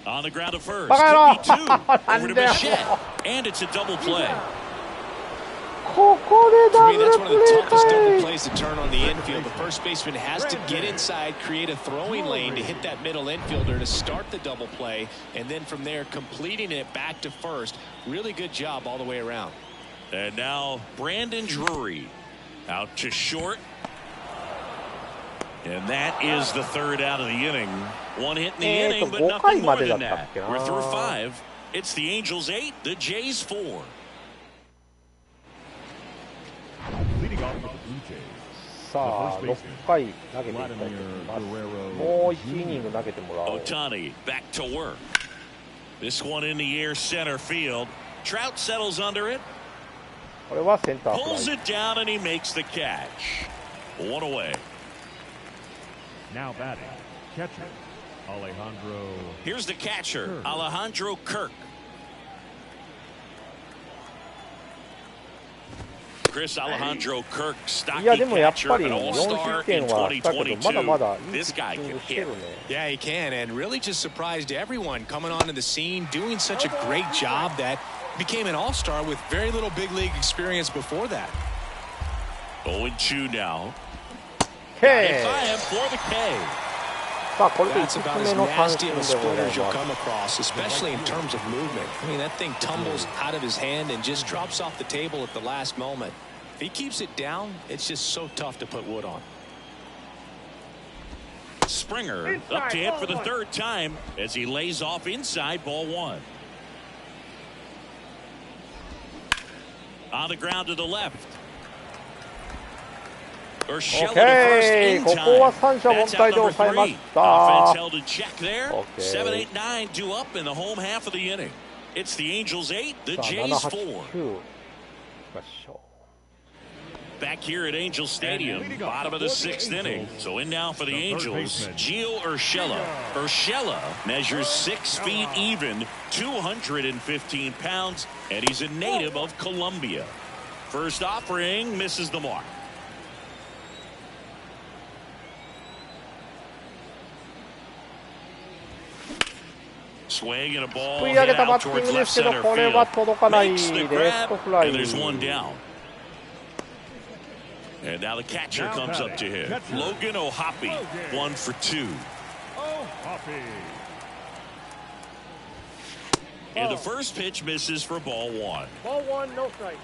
On the ground to first. Could be 2. Over to Bichette. And it's a double play. ここで To ダ me, ブル that's プ one レ of the ー toughest double かい。 plays to turn on the infield. The first baseman has to get inside, create a throwing lane to hit that middle infielder to start the double play, and then from there completing it back to first. Really good job all the way around. And now Brandon Drury out to short. And that is the 3rd out of the inning. 1 hit in the inning, but nothing more than that. We're through 5. It's the Angels 8, the Jays 4. Leading off for the Blue Jays. さあ6回投げていきたいと思います。もう1イニング投げてもらおう。 Otani back to work. This one in the air center field. Trout settles under it. これはセンターフラ Pulls イ。 it down and he makes the catch. 1 away. Now batting, Catcher, Alejandro. Here's the catcher, Alejandro Kirk. Chris Alejandro Kirk, stocky catcher, an all-star in 2022. This guy can hit. Yeah, he can, and really just surprised everyone coming onto the scene, doing such a great job that became an all-star with very little big league experience before that. 0-2 now. K. For the K. That's about as nasty of a split as you'll come across, especially in terms of movement. I mean, that thing tumbles out of his hand and just drops off the table at the last moment. If he keeps it down, it's just so tough to put wood on. Springer up to hit for the third time as he lays off inside, ball one. On the ground to the left. Okay, ここは三者凡退で抑えました。 Offense held in check there. 7, 8, 9 due up in the home half of the inning. It's the Angels 8, the Jays 4. Back here at Angel Stadium, bottom of the 6th inning. So in now for the Angels, Gio Urshela. Urshela measures 6 feet even, 215 pounds, and he's a native of Colombia. First offering misses the mark. Swing and a ball. 食い上げたバッティングですけど、これは届かない。レフトフライ。 And there's one down. And now the catcher comes up to him. Logan O'Hoppe, 1 for 2. And the first pitch misses for ball one. Ball one, no strike.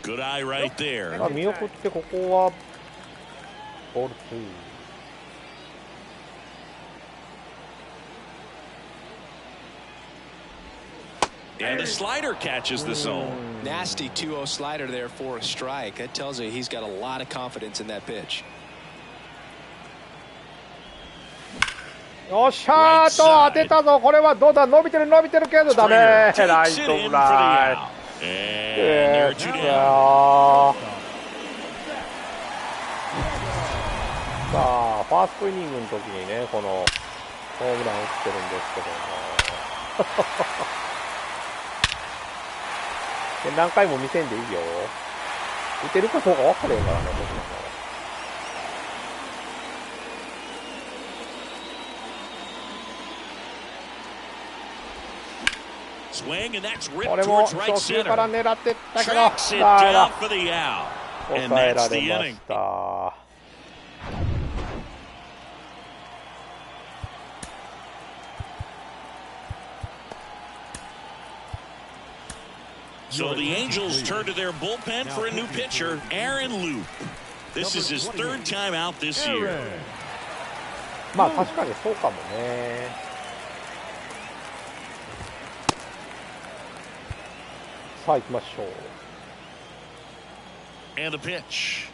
Good eye right there. 見送ってここはボール2。 And the slider catches the zone. Nasty 2-0 slider there for a strike. That tells you he's got a lot of confidence in that pitch. よっしゃーと当てたぞ。これはどうだ。伸びてるけどダメ。ライトフライ。さあファーストイニングの時にねこのホームラン打ってるんですけども何回も見せんでいいよ。打てるかどうか分かれへんからね、僕も。これも初球から狙ってったけど、ダメだ。抑えられました。So the Angels turn to their bullpen for a new pitcher, Aaron Loop. This is his third time out this year. まあ確かにそうかもね。さあ行きましょう。And the pitch.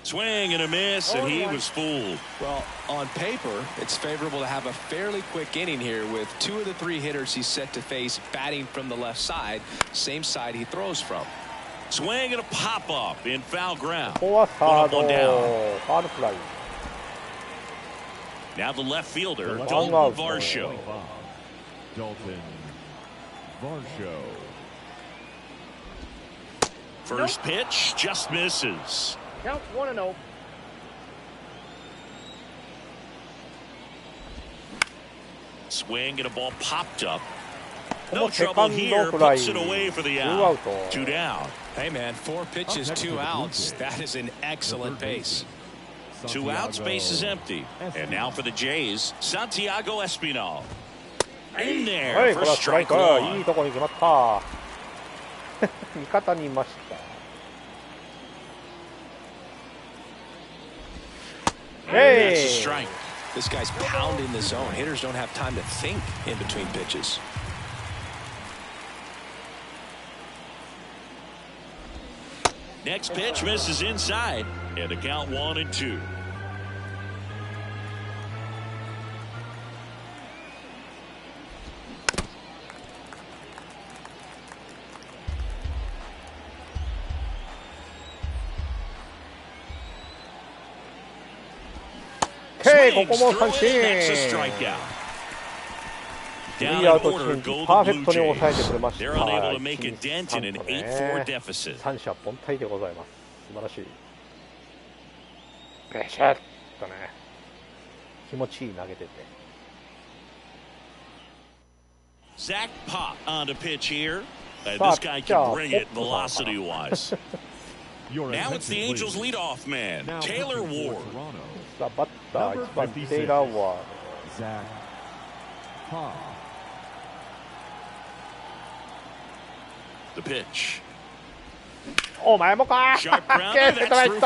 Swing and a miss, and he was fooled. Well, on paper, it's favorable to have a fairly quick inning here with 2 of the 3 hitters he's set to face batting from the left side, same side he throws from. Swing and a pop-up in foul ground. ここはサード、ファウルフライ。 Now the left fielder, Dalton Varsho. Dalton Varsho. First pitch just misses. Count 1-0. Swing and a ball popped up. No trouble here. Puts it away for the out. 2 down. Hey man, 4 pitches, 2 outs. That is an excellent pace. 2 outs, base is empty. And now for the Jays, Santiago Espinal. In there for strike one. いいとこに決まった。味方にいました。Hey. That's a strike. This guy's pounding the zone. Hitters don't have time to think in between pitches. Next pitch misses inside, and the count 1-2. ここも三振。スリーアウトチェンジ、パーフェクトに抑えてくれました。三者凡退でございます。素晴らしい。ベシャッとね、気持ちいい投げてて。Zach Pop on the pitch here. This guy can bring it velocity-wise. Now it's the Angels' leadoff man, Taylor Ward. さあバッター1番テイラー・ワード。The pitch. お前もか。ケーストライト。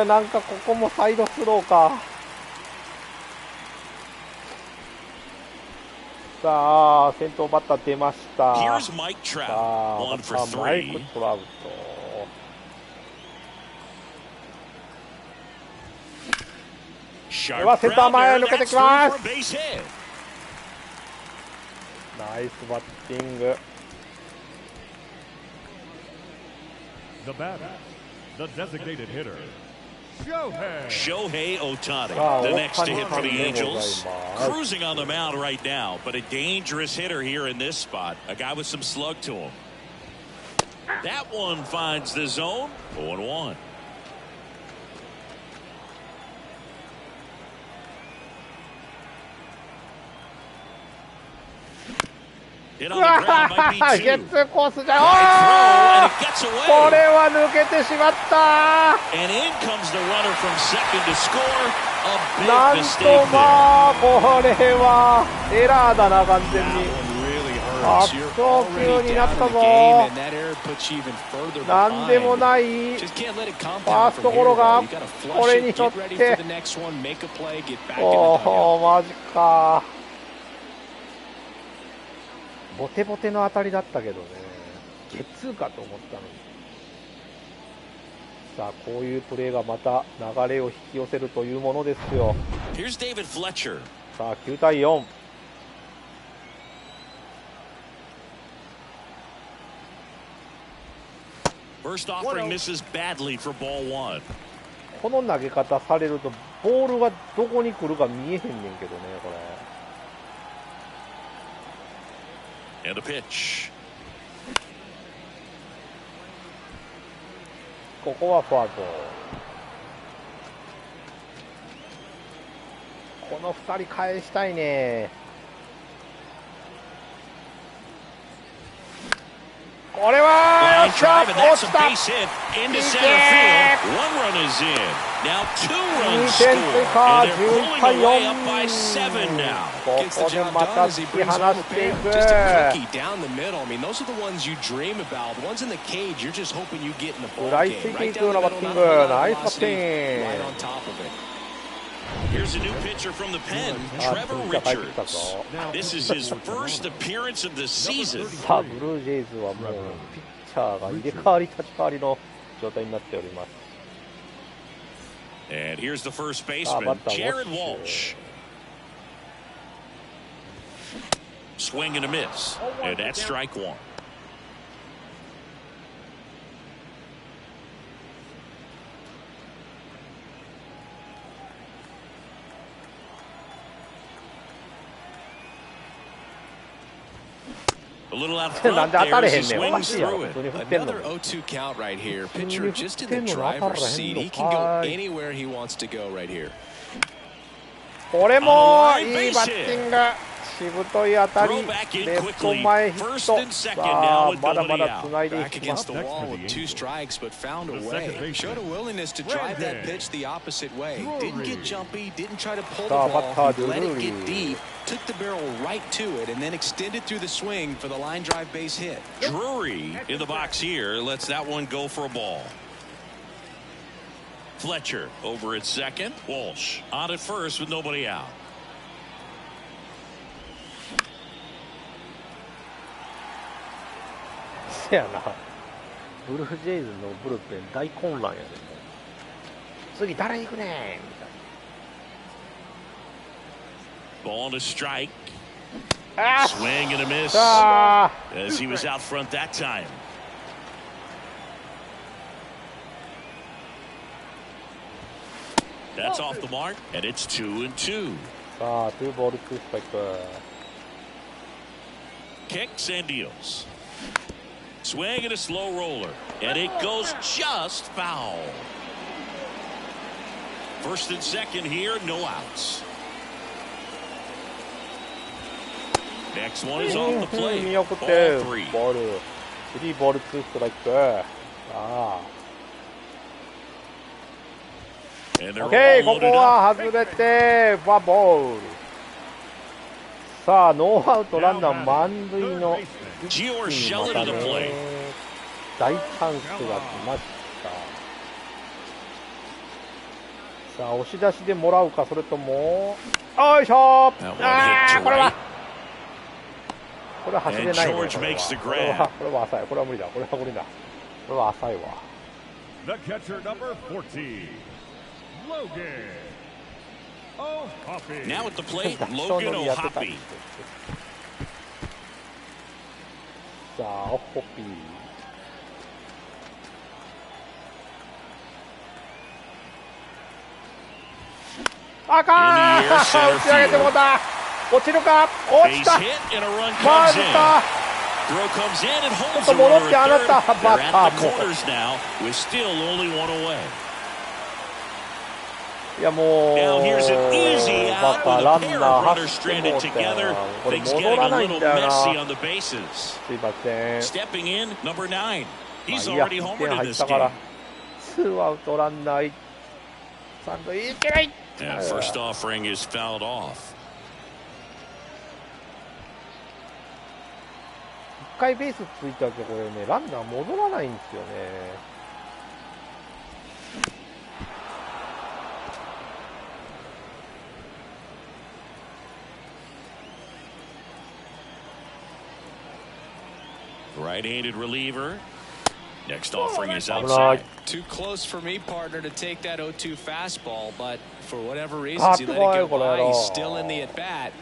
なんかここもサイドスローか。さあ先頭バッター出ました。さあマイク・トラウト。ではセンター前へ抜けてきます。ナイスバッティング。The batter, the designated hitter, Shohei Ohtani, the next to hit for the Angels. Cruising on the mound right now, but a dangerous hitter here in this spot. A guy with some slug to him. That one finds the zone. 0-1. Hit on the ground might be two. ゲッツーコースじゃ。これは抜けてしまった。And in comes the runner from second to score. A big なん mistake と there. まあこれはエラーだな完全に。悪送球になったぞ。なんでもないファーストゴロがこれによって。おおマジか。ボテボテの当たりだったけどね、ゲッツーかと思ったのに。さあこういうプレーがまた流れを引き寄せるというものですよ。さあ9対4。この投げ方されるとボールがどこに来るか見えへんねんけどねこれ。And a pitch. ここはフォアボール。この2人返したいね。これは落ちた。2点追加、11対4。ここでまた突き放していく。食らいついていくようなバッティング。ナイスバッティング。Here's a new pitcher from the pen, Trevor Richards. This is his first appearance of the season. さあブルージェイズはもうピッチャーが入れ替わり立ち替わりの状態になっております。And here's the first baseman, Jared Walsh. Swing and a miss, and that's strike one. A little out front there as he swings through it. Another 0-2 count right here. Pitcher just in the driver's seat. He can go anywhere he wants to go right here. これもいいバッティング。しぶとい当たり。レフト前ヒット。さあまだまだつないでいきます。Back against the wall with 2 strikes, but found a way. Showed a willingness to drive that pitch the opposite way. Didn't get jumpy. Didn't try to pull the ball. He let it get deep. Took the barrel right to it and then extended through the swing for the line drive base hit. Drury in the box here lets that one go for a ball. Fletcher over at second. Walsh on at first with nobody out. せやな。ブルージェイズのブルペン大混乱やで、ね。次誰行くねんみたいな。Ball to strike. Swing and a miss as he was out front that time. That's off the mark, and it's 2-2. さあ、2ボール2ストライク。Kicks and deals. Swing and a slow roller, and it goes just foul. First and second here, no outs. Next one is off the plate. 見送って、ボール。3ボール2ストライク。さあ。OK、ここは外れて、フォアボール。さあ、ノーアウトランナー満塁の一気にまたね、大チャンスが来ました。さあ、押し出しでもらうか、それとも、よいしょー、これは走れないね。これは浅い。これは無理だ。これは無理だ。これは浅いわ。The catcher number 14, Logan O'Hoppe. Now at the plate, Logan O'Hoppe. さあ、オホピー。あかー、打ち上げてもうた。落ちるか、落ちた。マジか。ちょっと戻って、あなたバッターも。いやもう、バッターランナー走ってもうて、これ戻らないんだよな。すいません。まあいいや、1点入ったから、2アウトランナー3塁いけない。First offering is fouled off. 1回ベースついたけど、これね、ランナー戻らないんですよね。Right-handed reliever. Next offering is outside. Too close for me, partner, to take that 0-2 fastball, but for whatever reasons he let it go by. He's still in the at-bat.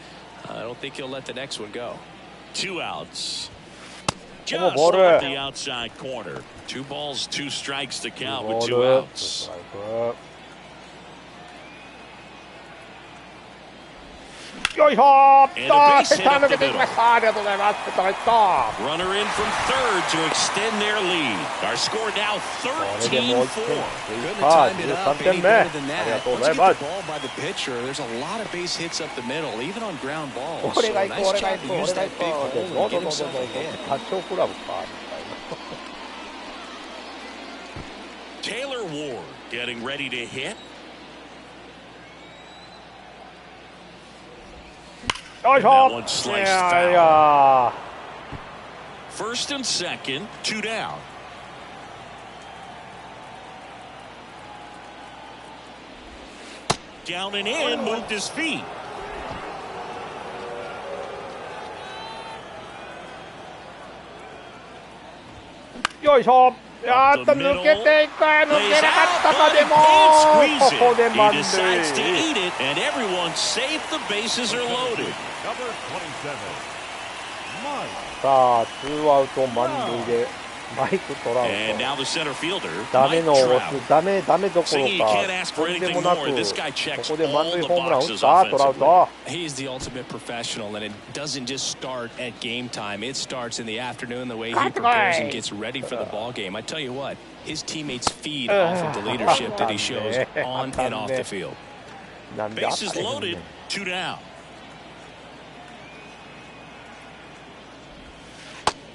I don't think he'll let the next one go. 2 outs. Just off the outside corner. 2 balls, 2 strikes to count with 2 outs. Yo ho! Runner in from third to extend their lead. Our score now 13-4. Couldn't have timed it up any better than that. Once you get the ball by the pitcher, there's a lot of base hits up the middle, even on ground balls. So nice job to use that big hole and get himself ahead. Taylor Ward getting ready to hit. And that one sliced foul. First and second, 2 down. Down and in, moved his feet. Yo ho! やっと抜けていく、抜けなかったか、でもここで満塁。さあ、2アウト満塁でマイク・トラウト。ダメのオス、ダメどころか、とんでもなく、ここで満塁ホームラン打った、トラウト。He's the ultimate professional, and it doesn't just start at game time. It starts in the afternoon, the way he prepares and gets ready for the ball game. I tell you what, his teammates feed off of the leadership that he shows on and off the field. Bases loaded, 2 down.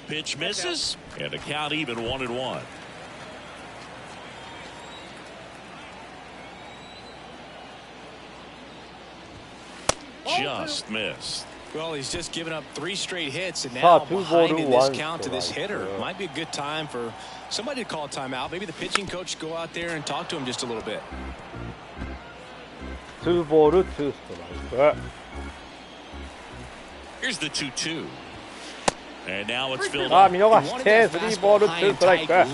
Pitch misses, and the count even 1-1. Just missed. Well, he's just given up 3 straight hits, and now behind in this count to this hitter. Might be a good time for somebody to call a timeout. Maybe the pitching coach go out there and talk to him just a little bit. 2ボール2ストライク。Here's the 2-2. And now it's filled さあ up. 見逃して3ボール2ストライク。さ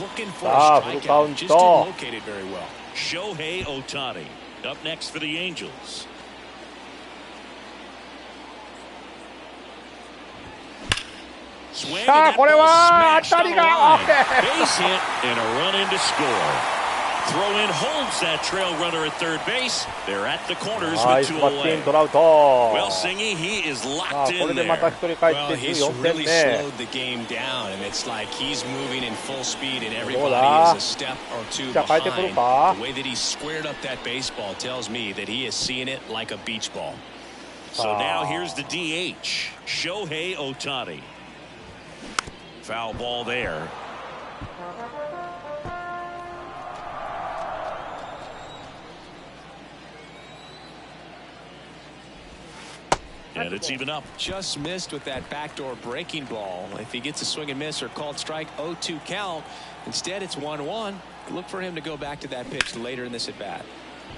あフルカウント。Shohei Ohtani up next for the Angels. さあこれは当たりが Base hit and a run in to score. throw in holds that trail runner at third base. They're at the corners ナイ with ス two バッティン away. トラウト。 Well, Singy, he is こ locked れ in でまた there. 一人帰っ Well, て he's 14点 really 目。 slowed the game down, and it's like he's moving in full speed, and どう everybody だ is a step or two じゃあ変えてくる behind. か The way that he squared up that baseball tells me that he is seeing it like a beach ball. So now here's the DH, Shohei Ohtani. Foul ball there. And it's even up. Just missed with that backdoor breaking ball. If he gets a swing and miss or called strike, 0-2 count. Instead, it's 1-1. Look for him to go back to that pitch later in this at bat.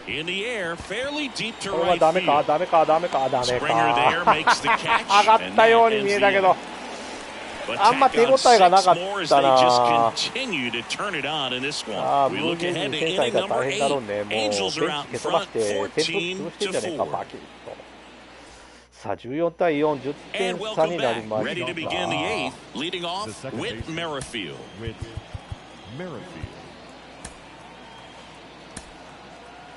In the air, fairly deep to これは right ダメか field. ダメかダメかダメ Springer there か makes the catch. 上がったように見えたけど But あんま tack 手 on 応えがなか 6 more っ as た they な just continue to turn it on in this あ one. ブ We ルー look ジェイズ ahead に to センサーい inning たら number 大変だろう 8. ねもうベン Angels チ are out 蹴 in 飛ば front して点取って潰してんじゃねえか 14-4. バキッとさあ14対410 And 点差 welcome になり back. まし Ready to た begin the 8th. Leading The off, second Whit baseman. Merrifield. With Merrifield.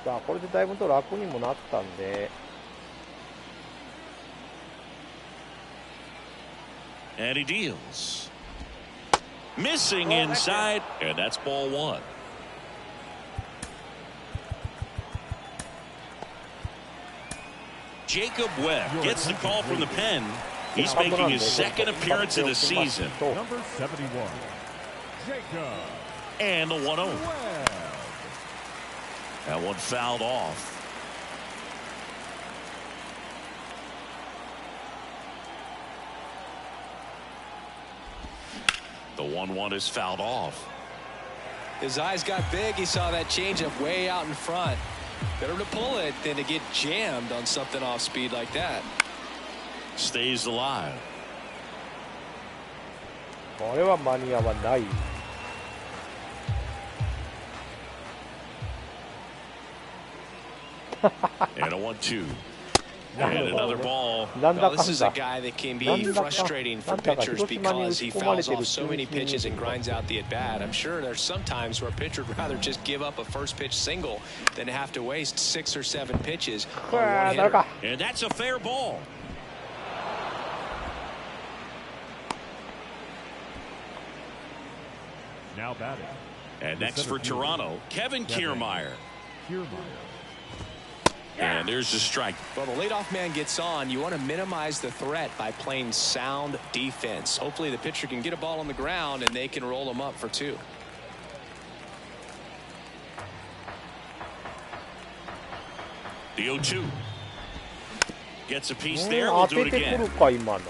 さあこれでだいぶと楽にもなったんで And he deals. Missing inside, and that's ball one. Jacob Webb gets the call from the pen. He's making his second appearance of the season. Number 71. Jacob And the 1-0. Webb. That one fouled off. The 1-1 is fouled off. His eyes got big. He saw that changeup way out in front. Better to pull it than to get jammed on something off speed like that. Stays alive. これは間に合わない And a 1-2. And another ball. なんだ Well, か this ん is a だ guy that can な be んだか frustrating な for んだか pitchers 広島に打 because ち he 込まれ fouls てる off so many 中心 pitches に and grinds out the at bat. I'm sure there's some times where a pitcher would rather just give up a first pitch single than have to waste 6 or 7 pitches on あ one ーダメ hitter. か And that's a fair ball. Now batting. And next for Toronto, Kevin Kiermaier. Kiermaier. And there's the strike. Well, the leadoff man gets on. You want to minimize the threat by playing sound defense. Hopefully the pitcher can get a ball on the ground and they can roll him up for 2. The 0-2. Gets a piece there. 当 We'll do て it てくる again. か今の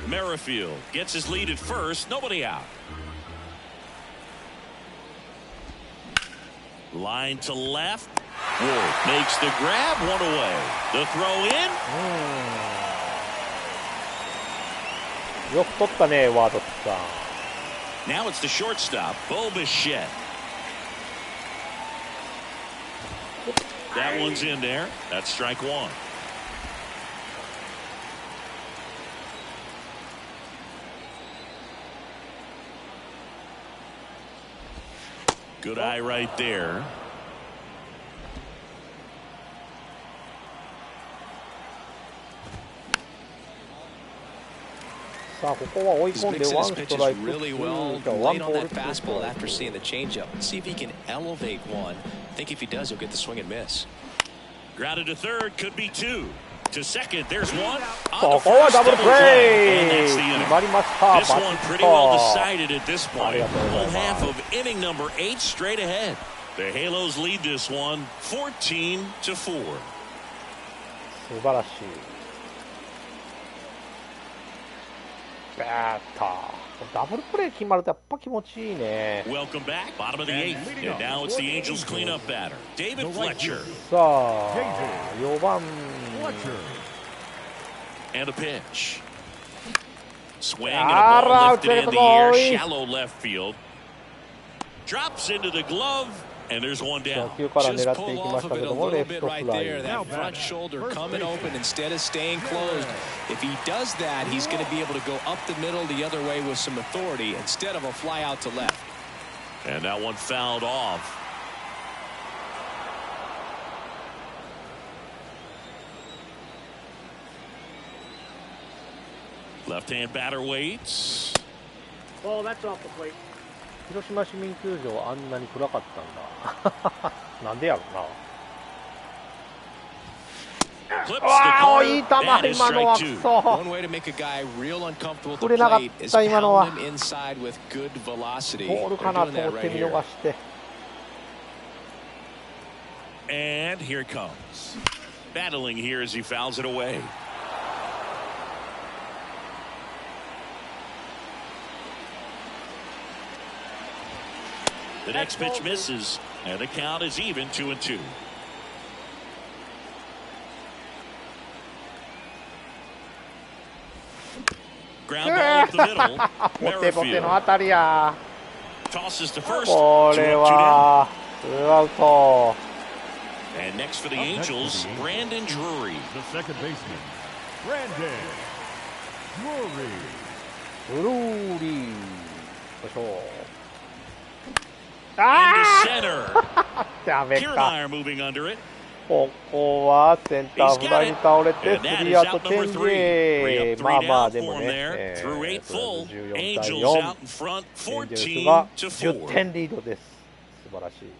Merrifield gets his lead at first. Nobody out. Line to left. Wolf makes the grab. One away. The throw in. よく取ったねワードさん Now it's the shortstop, Bo Bichette. That one's in there. That's strike one. Good eye right there. さあここは追い He's 込んで mixing ワン his スト pitches ライク really well じゃあワン late ボ on ール that fastball after seeing the changeup. Let's see if he can elevate one. I think if he does, he'll get the swing and miss. Grounded to third, could be two. To second, there's one. ここはダブルプレ And イ that's the 決 inning. まりましたバ This チ one ッ pretty と well decided at this point. ありがとうござい Whole ます half of inning number 8 straight ahead. The Halos lead this one 14-4. 素晴らしいバーッとダブルプレー決まるとやっぱ気持ちいいね Welcome back. Bottom of the 8th. And now it's the Angels cleanup batter. David Fletcher. さあ4番 Fletcher. And a pitch. Swing and a ball lifted in the air. Shallow left field. Drops into the glove. And there's one 初 down. 球から狙 Just ってい pull きま off し of たけ it a ども little レフ bit ト right フラ there. イ That front shoulder coming open instead of staying closed. If he does that, he's going to be able to go up the middle the other way with some authority instead of a fly out to left. And that one fouled off. Left-hand batter waits. 広島市民球場はあんなに暗かったんだ。なんでやろうな。ああ、いい球、今のはクソ。触れなかった、今のは。ボールかなと思って見逃して。And here comes. Battling here as he fouls it away. The next pitch misses, and the count is even 2-2. Ground ball up the middle. ボテボテの当たりや。 Tosses to first. これはツーアウト。 And next for the Angels, Brandon Drury. The second baseman, Brandon Drury. ブルーリー。よいしょ。 Into center. ダメか。 Kiermaier moving under it. ここはセンターフライに倒れてスリーアウトチェンジ。まあまあでもね、14対4。エンジェルスが10点リードです。素晴らしい。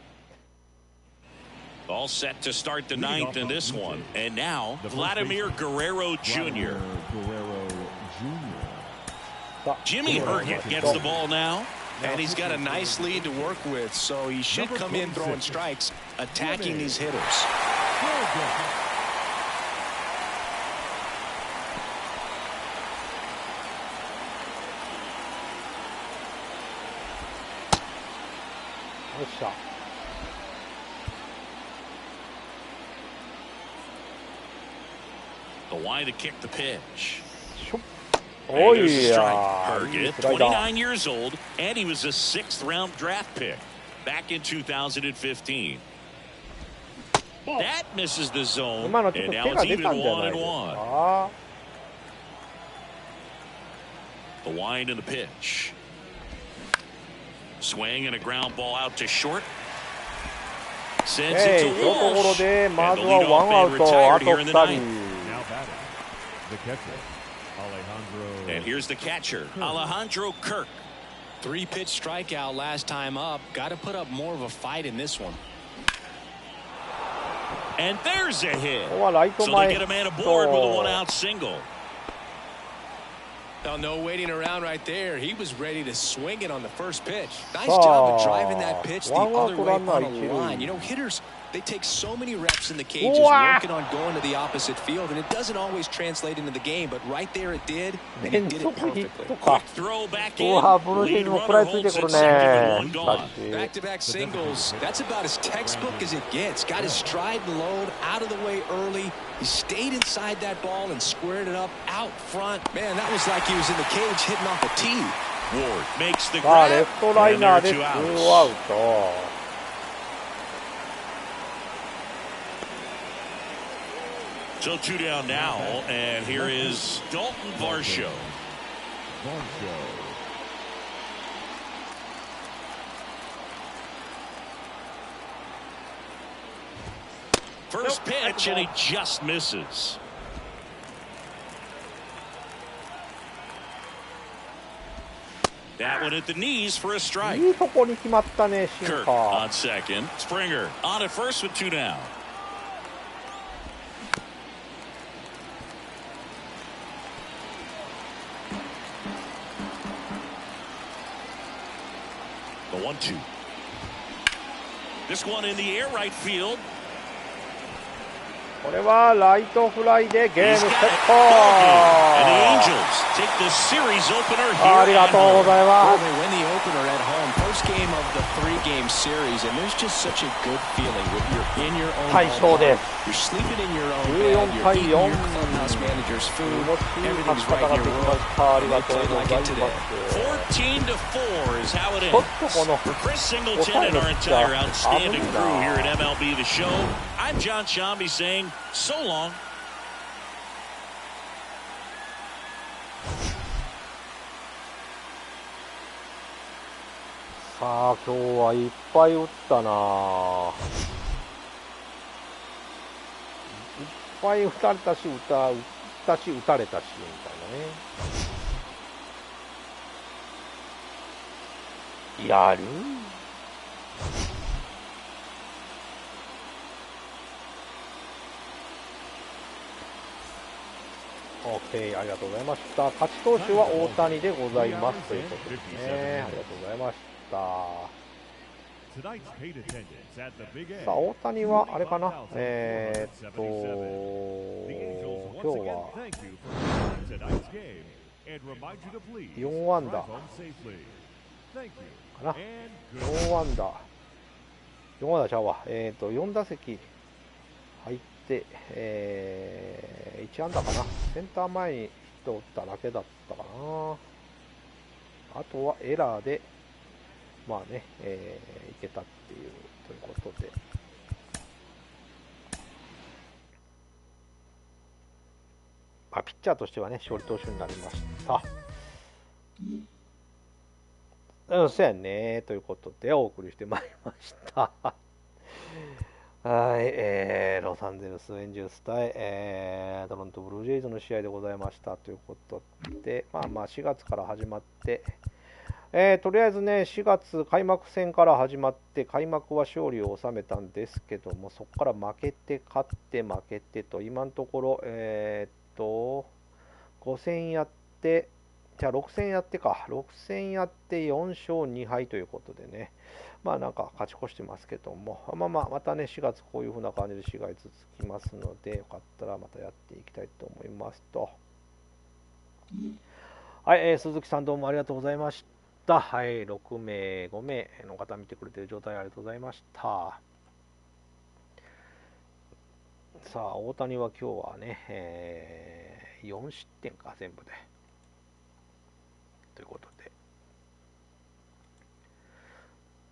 All set to start the ninth in this one. And now, Vladimir Guerrero Jr. Jimmy Herget gets the ball now. And he's got a nice lead to work with, so he should come in throwing strikes, attacking these hitters. The line to kick the pitch. Oh, there's a strike. yeah. Herget, 29 years old, and he was a 6th-round draft pick back in 2015. That misses the zone, and now it's even 1-1. The wind and the pitch. Swing and a ground ball out to short. Sends it to Walsh. And the leadoff man retired here in the ninth. Now batting, the catcher, Alejandro. And here's the catcher, Alejandro Kirk. 3-pitch strikeout last time up. Got to put up more of a fight in this one. And there's a hit. So they get a man aboard with a 1-out single. Oh, no waiting around right there. He was ready to swing it on the first pitch. Nice job of driving that pitch the other way on the line. You know, hitters, they take so many reps in the cages working on going to the opposite field, and it doesn't always translate into the game, but right there it did, and he did it perfectly. Quick throw back in. Lead runner holds it 2nd, 1 gone. Back-to-back singles. That's about as textbook as it gets. Got his stride and load out of the way early. He stayed inside that ball and squared it up out front. Man, that was like he was in the cage hitting off a tee. Ward makes the grab, and there are 2 outs. So 2 down now, and here is Dalton Varsho. First pitch, and he just misses. That one at the knees for a strike. Kirk on second. Springer on at first with 2 down. The 1-2. This one in the air right field. これはライトフライでゲームセット。And the Angels take the series opener here. ありがとうございます。 They win the opener at home, first game of the 3-game series, and there's just such a good feeling when you're in your own home. You're sleeping in your own bed. You're eating your clubhouse manager's food. Everything's right in your world. They played like it today. 14-4 is how it ends. For Chris Singleton and our entire outstanding crew here at MLB The Show, I'm John Shambi saying so long. さあ今日はいっぱい打ったな。いっぱい打たれたし打たれたしみたいなね。やるOK、ありがとうございました。勝ち投手は大谷でございますということですね。ありがとうございました。さあ、大谷はあれかな、今日は4安打かな、4安打、4安打ちゃうわ、4打席入って、1安打かな、センター前にヒットを打っただけだったかな、あとはエラーで、まあね、いけたっていうということで、まあ、ピッチャーとしてはね、勝利投手になりました。そうやね、ということでお送りしてまいりました。はい、ロサンゼルスエンジェルス対、トロントブルージェイズの試合でございましたということで、まあ4月から始まって、とりあえずね、4月開幕戦から始まって、開幕は勝利を収めたんですけども、そこから負けて、勝って、負けてと、今のところ、5戦やって、じゃあ6戦やってか、6戦やって4勝2敗ということでね、まあなんか勝ち越してますけども、またね、4月こういう風な感じで4月続きますので、よかったらまたやっていきたいと思いますと。はい、鈴木さんどうもありがとうございました。はい、6名、5名の方見てくれている状態ありがとうございました。さあ、大谷は今日はね、4失点か、全部で。ということで。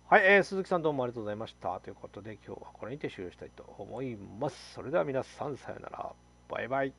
はい、鈴木さんどうもありがとうございました。ということで、今日はこれにて終了したいと思います。それでは皆さん、さよなら。バイバイ。